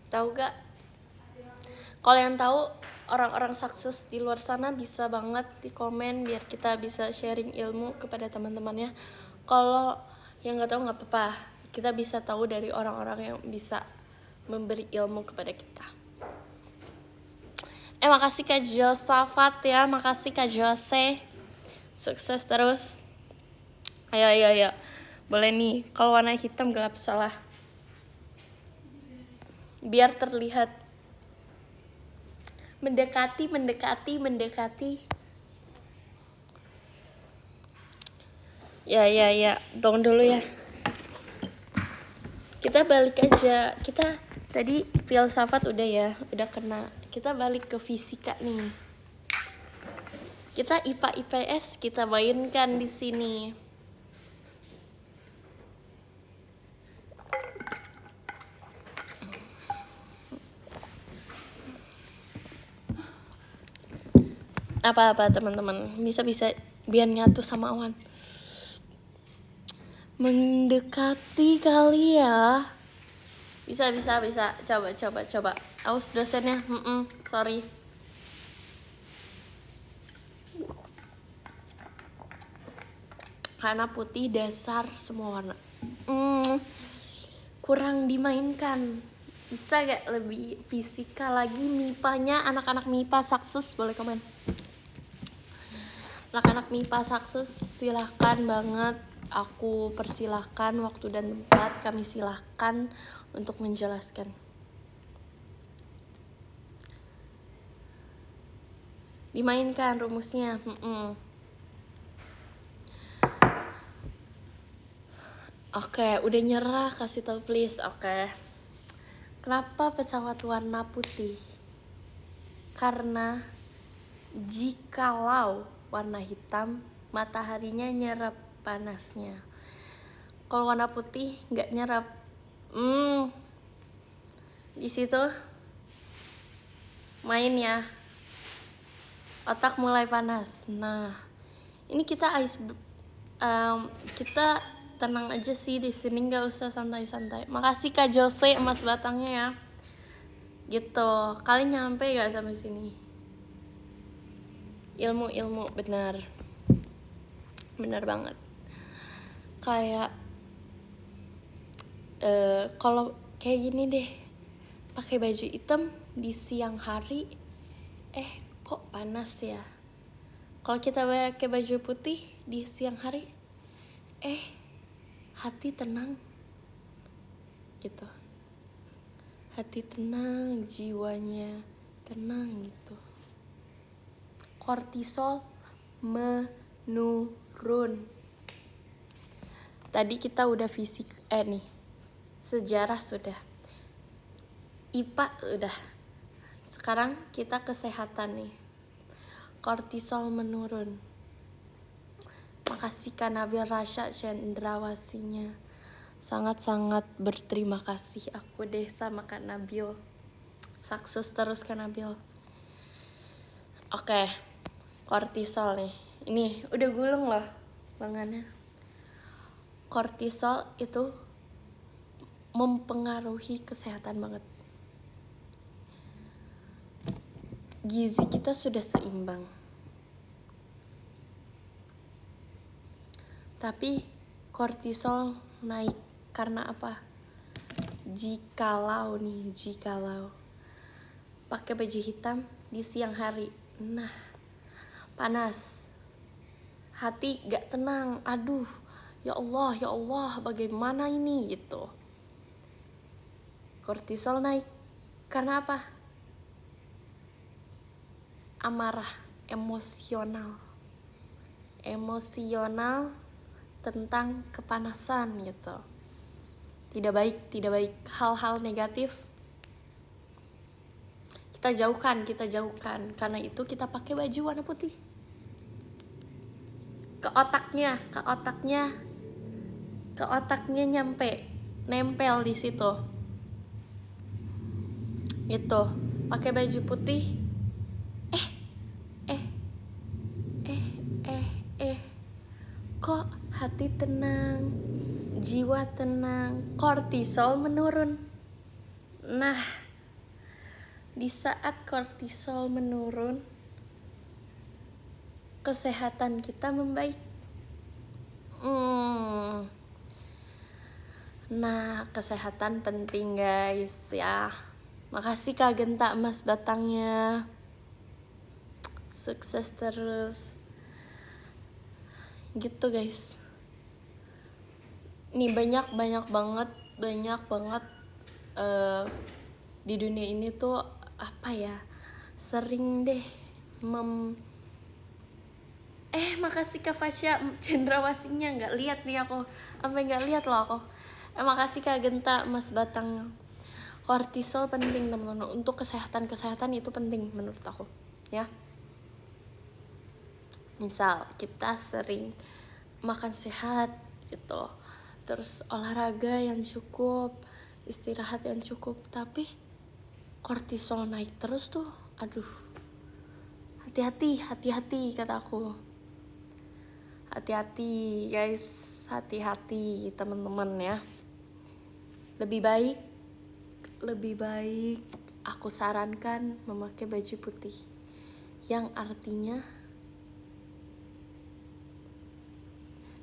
Tahu gak? Kalau yang tahu, orang-orang sukses di luar sana bisa banget di komen biar kita bisa sharing ilmu kepada teman-temannya. Kalau yang nggak tahu nggak apa-apa, kita bisa tahu dari orang-orang yang bisa memberi ilmu kepada kita. Makasih Kak Josafat ya, makasih Kak Jose. Sukses terus. Ayo. Boleh nih, kalau warna hitam gelap salah. Biar terlihat. Mendekati. Ya. Tunggu dulu ya. Kita balik aja. Kita tadi filsafat udah ya, udah kena. Kita balik ke fisika nih. Kita IPA IPS kita mainkan di sini. Apa teman-teman, bisa biar nyatu sama awan. Mendekati kali ya. Bisa. Coba. Aus dosennya. Sorry. Karena putih dasar semua warna. kurang dimainkan. Bisa gak lebih fisika lagi MIPA-nya? Anak-anak MIPA sukses boleh komen. Anak-anak MIPA sukses silahkan banget. Aku persilahkan waktu dan tempat, kami silahkan untuk menjelaskan. Dimainkan rumusnya. Oke, udah nyerah, kasih tau please. Oke. Kenapa pesawat warna putih? Karena jikalau warna hitam, mataharinya nyerap panasnya. Kalau warna putih nggak nyerap. Di situ main ya. Otak mulai panas. Nah, ini kita kita tenang aja sih di sini, nggak usah santai-santai. Makasih Kak Jose emas batangnya ya. Gitu. Kalian nyampe nggak sampai sini? Ilmu benar banget. Kayak kalau kayak gini deh, pakai baju hitam di siang hari, kok panas ya. Kalau kita pakai baju putih di siang hari, hati tenang gitu. Hati tenang, jiwanya tenang gitu. Kortisol menurun. Tadi kita udah fisik, sejarah sudah, IPA udah. Sekarang kita kesehatan nih. Kortisol menurun. Makasih Kak Nabil Rasha cendrawasinya. Sangat-sangat berterima kasih aku deh sama Kak Nabil. Sukses terus Kak Nabil. Oke, kortisol nih. Ini udah gulung loh lengannya. Kortisol itu mempengaruhi kesehatan banget. Gizi kita sudah seimbang, tapi kortisol naik karena apa? Jikalau pakai baju hitam di siang hari, nah panas, hati gak tenang. Aduh, ya Allah, bagaimana ini gitu. Kortisol naik karena apa? Amarah, emosional tentang kepanasan gitu. Tidak baik hal-hal negatif kita jauhkan. Karena itu kita pakai baju warna putih. Ke otaknya nempel di situ. Gitu. Pakai baju putih. Kok hati tenang, jiwa tenang, kortisol menurun. Nah, di saat kortisol menurun, kesehatan kita membaik. Nah, kesehatan penting guys ya. Makasih Kak Genta emas batangnya. Sukses terus. Gitu guys. Ini banyak banget di dunia ini tuh apa ya, sering deh makasih Kak Fasya cendrawasinya. Nggak lihat nih aku, sampai nggak lihat loh aku. Makasih Kak Genta emas batang. Kortisol penting teman-teman, untuk kesehatan itu penting menurut aku ya. Misal kita sering makan sehat gitu, terus olahraga yang cukup, istirahat yang cukup, tapi kortisol naik terus tuh, aduh, hati-hati kataku. Hati-hati guys, hati-hati teman-teman ya. Lebih baik aku sarankan memakai baju putih, yang artinya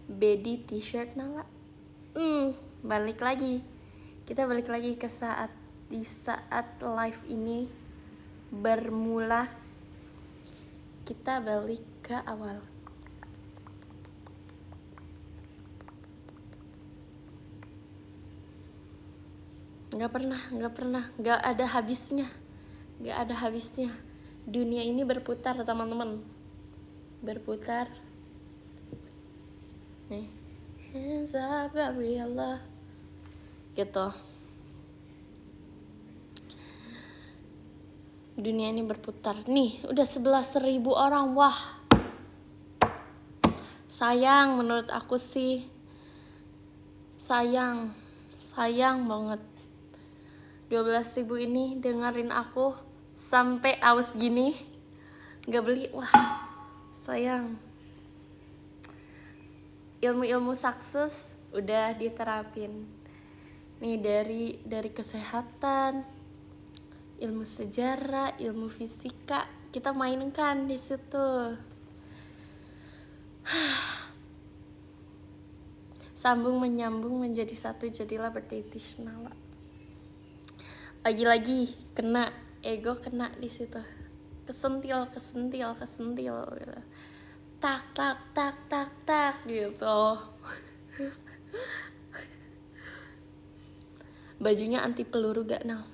body t-shirt. Balik lagi, Kita balik lagi ke di saat live ini bermula. Kita balik ke awal. Nggak ada habisnya. Dunia ini berputar, teman-teman. Berputar. Nih. Hands up, Gabriella. Gitu. Dunia ini berputar. Nih, udah 11.000 orang. Wah. Sayang menurut aku sih. Sayang banget. 12.000 ini dengerin aku sampai aus gini, nggak beli. Wah, sayang. Ilmu sukses udah diterapin nih, dari kesehatan, ilmu sejarah, ilmu fisika, kita mainkan di situ. Sambung menyambung menjadi satu, jadilah bertitis nala. Lagi-lagi kena ego, kena di situ, kesentil gitu. Tak gitu. Bajunya anti peluru gak Nal?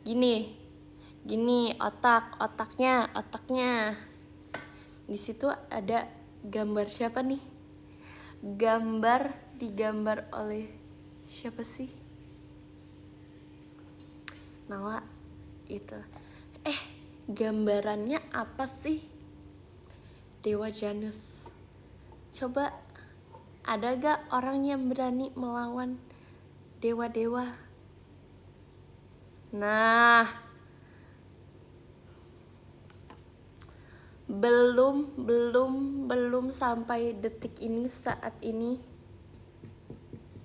Gini otaknya di situ ada gambar siapa nih? Digambar oleh siapa sih? Nala itu. Gambarannya apa sih? Dewa Janus. Coba, ada gak orang yang berani melawan dewa-dewa? Nah, belum sampai detik ini, saat ini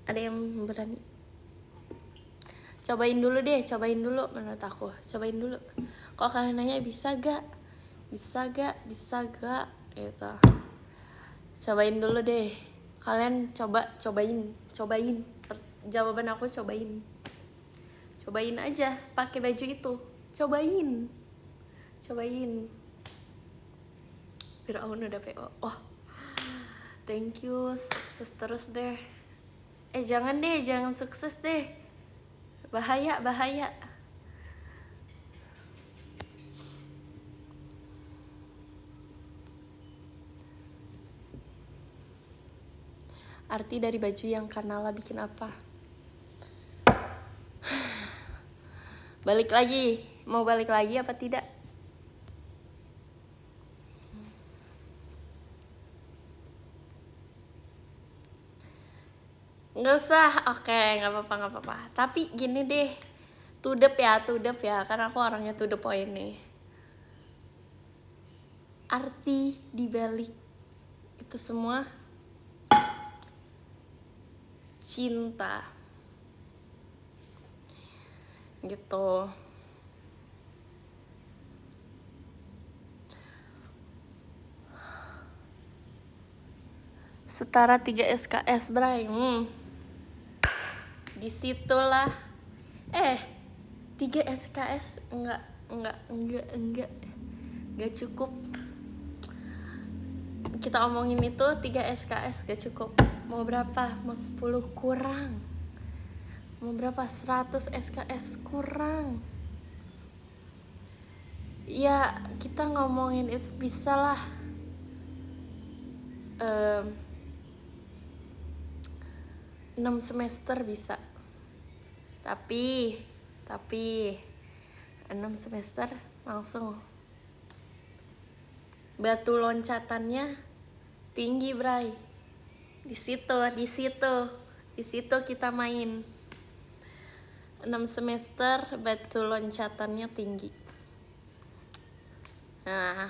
ada yang berani. Cobain dulu menurut aku. Cobain dulu. Kalau kalian nanya bisa gak gitu. Cobain dulu deh. Kalian cobain. Jawaban aku cobain aja pakai baju itu. Cobain. Firaun udah PO. Oh, thank you. Sukses terus deh. Jangan sukses deh. Bahaya. Arti dari baju yang Kanala bikin apa? Mau balik lagi apa tidak? Nggak usah, oke, nggak apa-apa. Tapi gini deh, tudep ya, karena aku orangnya to the point nih. Arti dibalik itu semua cinta, gitu. Setara 3 SKS, Bray. Disitulah 3 SKS enggak cukup. Kita omongin itu 3 SKS gak cukup. Mau berapa? Mau 10 kurang. Mau berapa? 100 SKS kurang. Ya, kita ngomongin itu bisa lah 6 semester bisa. Tapi 6 semester langsung batu loncatannya tinggi, Bray. Di situ kita main. 6 semester batu loncatannya tinggi. Nah,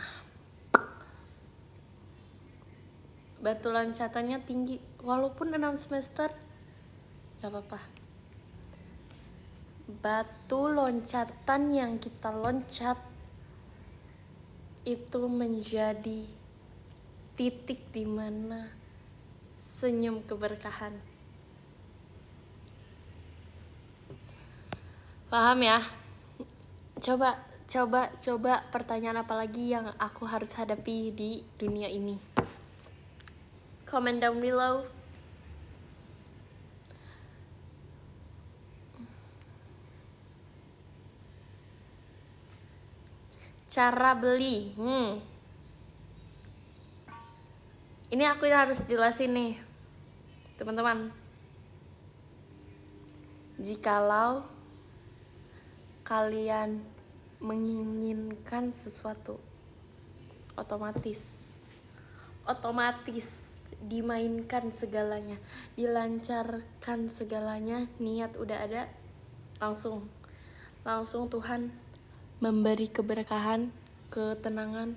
batu loncatannya tinggi walaupun 6 semester gak apa-apa. Batu loncatan yang kita loncat itu menjadi titik di mana senyum keberkahan. Paham ya? Coba pertanyaan apa lagi yang aku harus hadapi di dunia ini? Comment down below. Cara beli. Ini aku yang harus jelasin nih, teman-teman. Jikalau kalian menginginkan sesuatu, otomatis dimainkan segalanya, dilancarkan segalanya. Niat udah ada, langsung Tuhan memberi keberkahan, ketenangan,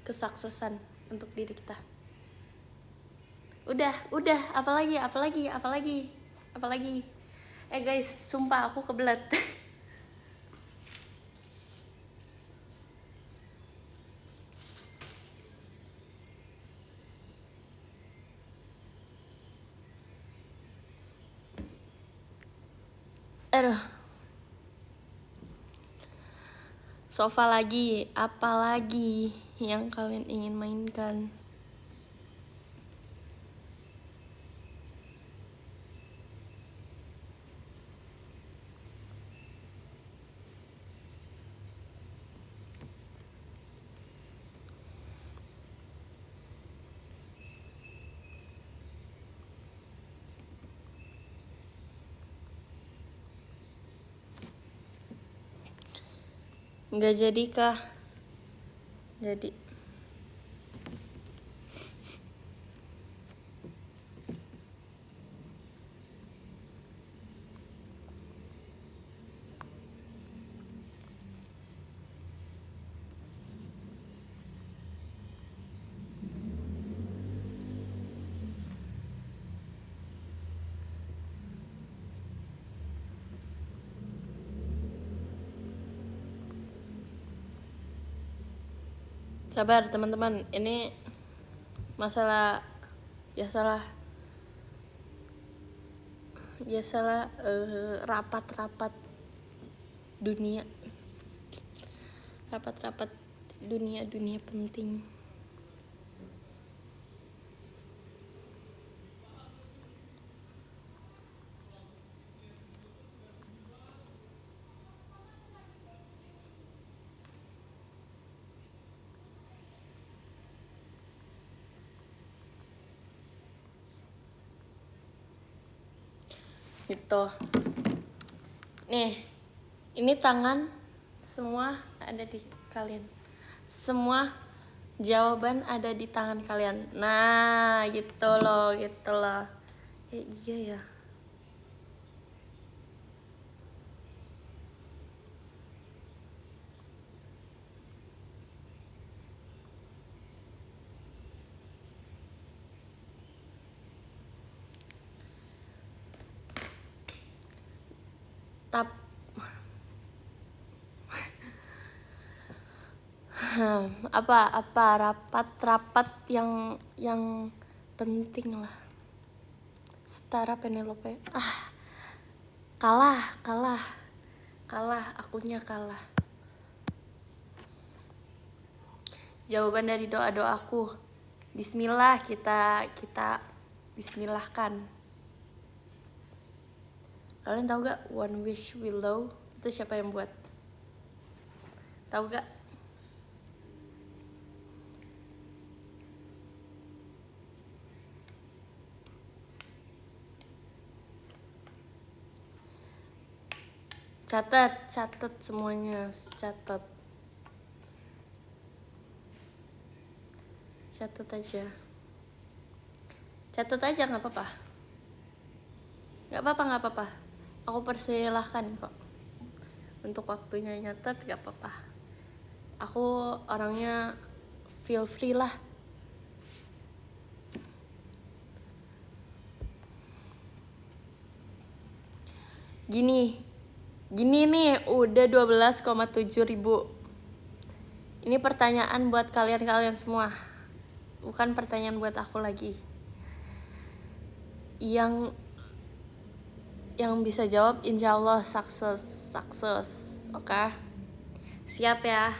kesuksesan untuk diri kita. Udah, apalagi. Guys, sumpah aku kebelet. Aduh. Sofa lagi, apalagi yang kalian ingin mainkan? Nggak jadi kah? Jadi. Sabar teman-teman, ini masalah biasalah rapat-rapat dunia penting. Gitu. Nih, ini tangan semua ada di kalian. Semua jawaban ada di tangan kalian. Nah, gitu loh. Iya ya. Rapat yang penting lah. Setara Penelope. Kalah, akunya kalah. Jawaban dari doa-doaku. Bismillah, kita bismillahkan. Kalian tahu gak One Wish Willow itu siapa yang buat? Tahu gak? Catat semuanya, catat aja, nggak apa-apa. Aku persilahkan kok untuk waktunya nyatet, nggak apa-apa. Aku orangnya feel free lah. Gini nih, udah 12,7 ribu. Ini pertanyaan buat kalian semua, bukan pertanyaan buat aku lagi. Yang yang bisa jawab insya Allah sukses. Oke? Siap ya.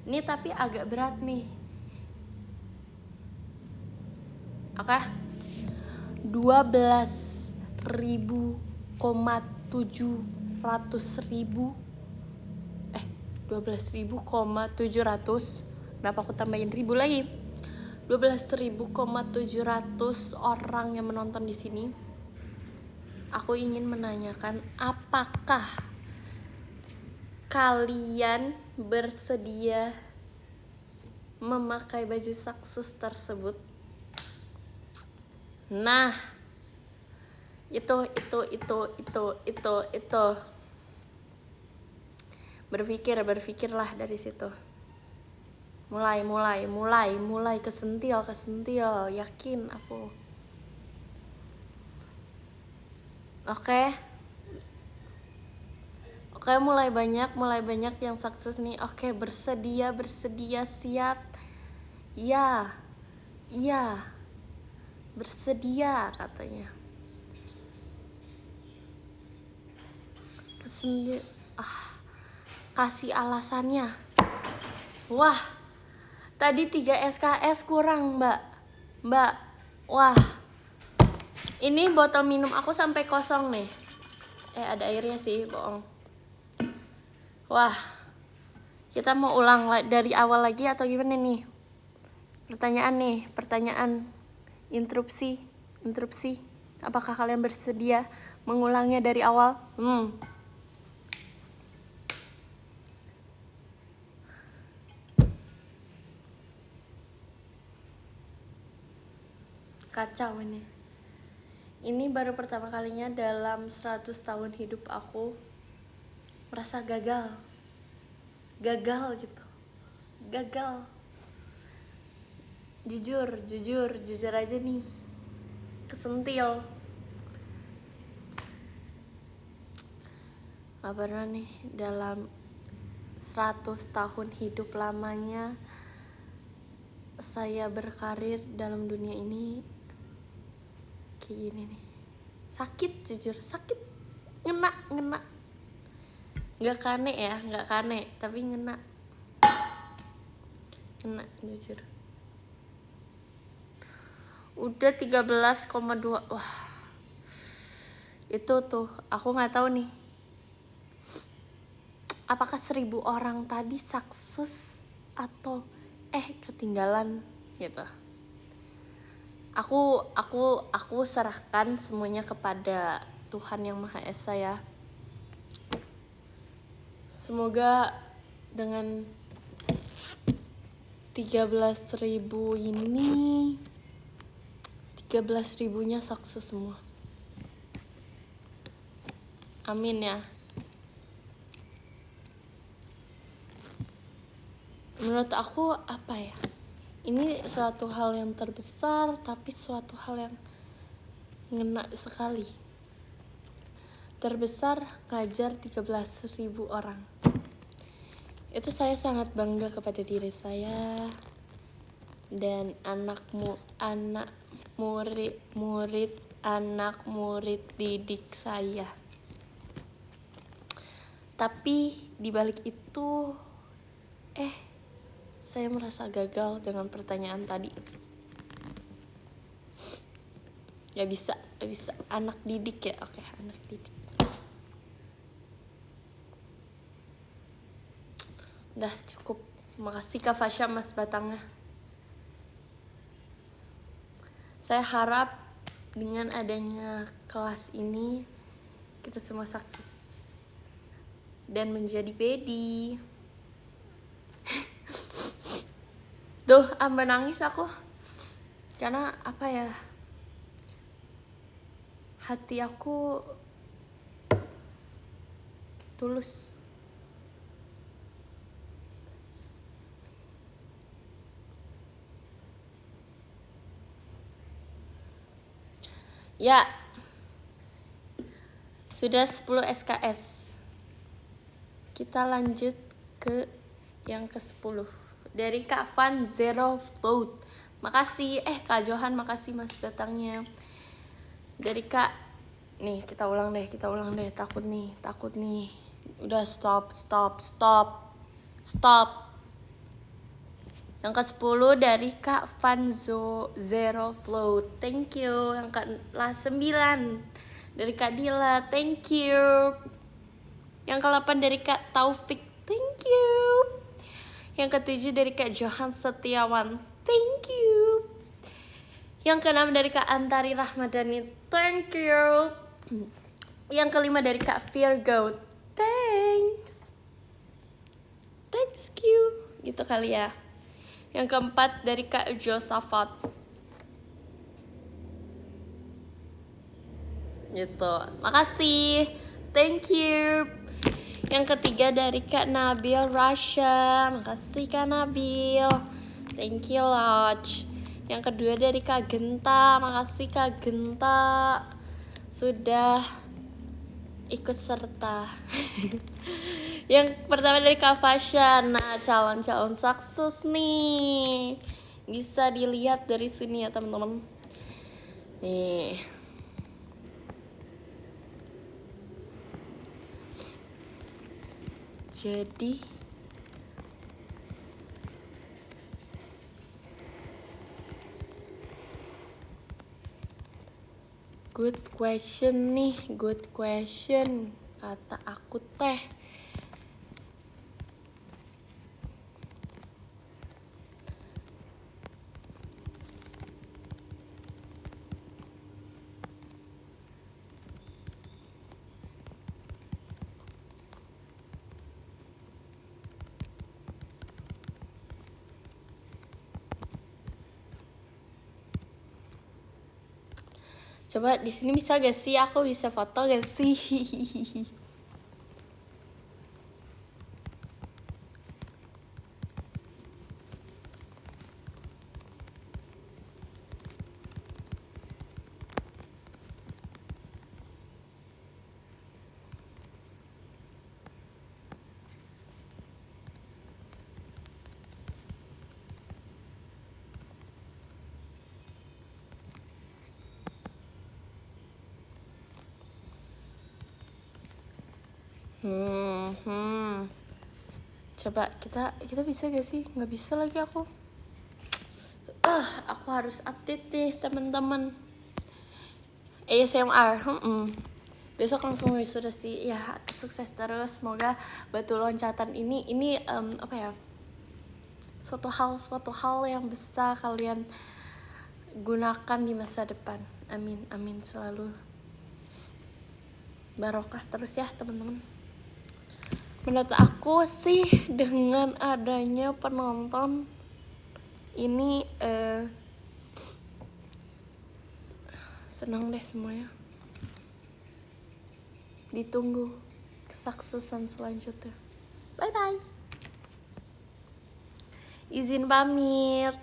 Ini tapi agak berat nih. Oke? 12.700.000. Kenapa aku tambahin ribu lagi? 12.700 orang yang menonton di sini. Aku ingin menanyakan, apakah kalian bersedia memakai baju sukses tersebut? Nah, itu. Berpikirlah dari situ. Mulai kesentil, yakin aku. Oke, mulai banyak yang sukses nih. Oke, bersedia, siap. Ya, bersedia katanya. Kasih alasannya. Wah, tadi 3 SKS kurang, Mbak. Wah, ini botol minum aku sampai kosong nih. Ada airnya sih, bohong. Wah, kita mau ulang dari awal lagi atau gimana nih? Pertanyaan interupsi. Apakah kalian bersedia mengulangnya dari awal? Kacau ini. Ini baru pertama kalinya dalam 100 tahun hidup aku merasa gagal gitu. Jujur aja nih, kesentil. Gak pernah nih dalam 100 tahun hidup lamanya saya berkarir dalam dunia ini kayak gini nih. Jujur sakit, ngena. Nggak kane, tapi ngena jujur. Udah 13,2. Wah, itu tuh aku nggak tahu nih, apakah 1.000 orang tadi sukses atau ketinggalan gitu. Aku serahkan semuanya kepada Tuhan Yang Maha Esa ya. Semoga dengan 13.000 ini 13.000-nya sukses semua. Amin ya. Menurut aku apa ya? Ini suatu hal yang terbesar, tapi suatu hal yang ngena sekali. Terbesar ngajar 13.000 orang. Itu saya sangat bangga kepada diri saya dan anak murid didik saya. Tapi dibalik itu saya merasa gagal dengan pertanyaan tadi. Gak bisa anak didik ya. Oke, anak didik. Udah cukup. Makasih Kak Fasya, Mas Batangnya. Saya harap dengan adanya kelas ini kita semua sukses dan menjadi pedi. Duh, sampai nangis aku. Karena apa ya? Hati aku tulus. Ya. Sudah 10 SKS. Kita lanjut ke yang ke-10. Dari Kak Van Zero Float. Makasih Kak Johan, makasih Mas Batangnya. Dari Kak Nih kita ulang deh, takut nih. Udah stop. Yang ke-10 dari Kak Vanzo Zero Flow, thank you. Yang ke-9 dari Kak Dila, thank you. Yang ke-8 dari Kak Taufik, thank you. Yang ke-7 dari Kak Johan Setiawan, thank you. Yang ke-6 dari Kak Antari Rahmadani, thank you. Yang ke-5 dari Kak Virgo, thanks you. Gitu kali ya. Yang ke-4 dari Kak Josafat, gitu, makasih, thank you. Yang ke-3 dari Kak Nabil Rasha, makasih Kak Nabil, thank you Lodge. Yang kedua dari Kak Genta, makasih Kak Genta sudah ikut serta. Yang pertama dari Kak Fasya, nah calon-calon sukses nih, bisa dilihat dari sini ya teman-teman. Nih, jadi good question kata aku teh. Coba di sini bisa gak sih? Aku bisa foto gak sih? Coba kita bisa gak sih? Nggak bisa lagi aku. Aku harus update nih teman-teman. ASMR. Besok langsung wisuda sih. Ya, sukses terus. Semoga batu loncatan ini apa ya? Suatu hal yang bisa kalian gunakan di masa depan. Amin selalu. Barokah terus ya teman-teman. Menurut aku sih dengan adanya penonton ini senang deh semuanya. Ditunggu kesuksesan selanjutnya. Bye bye. Izin pamit.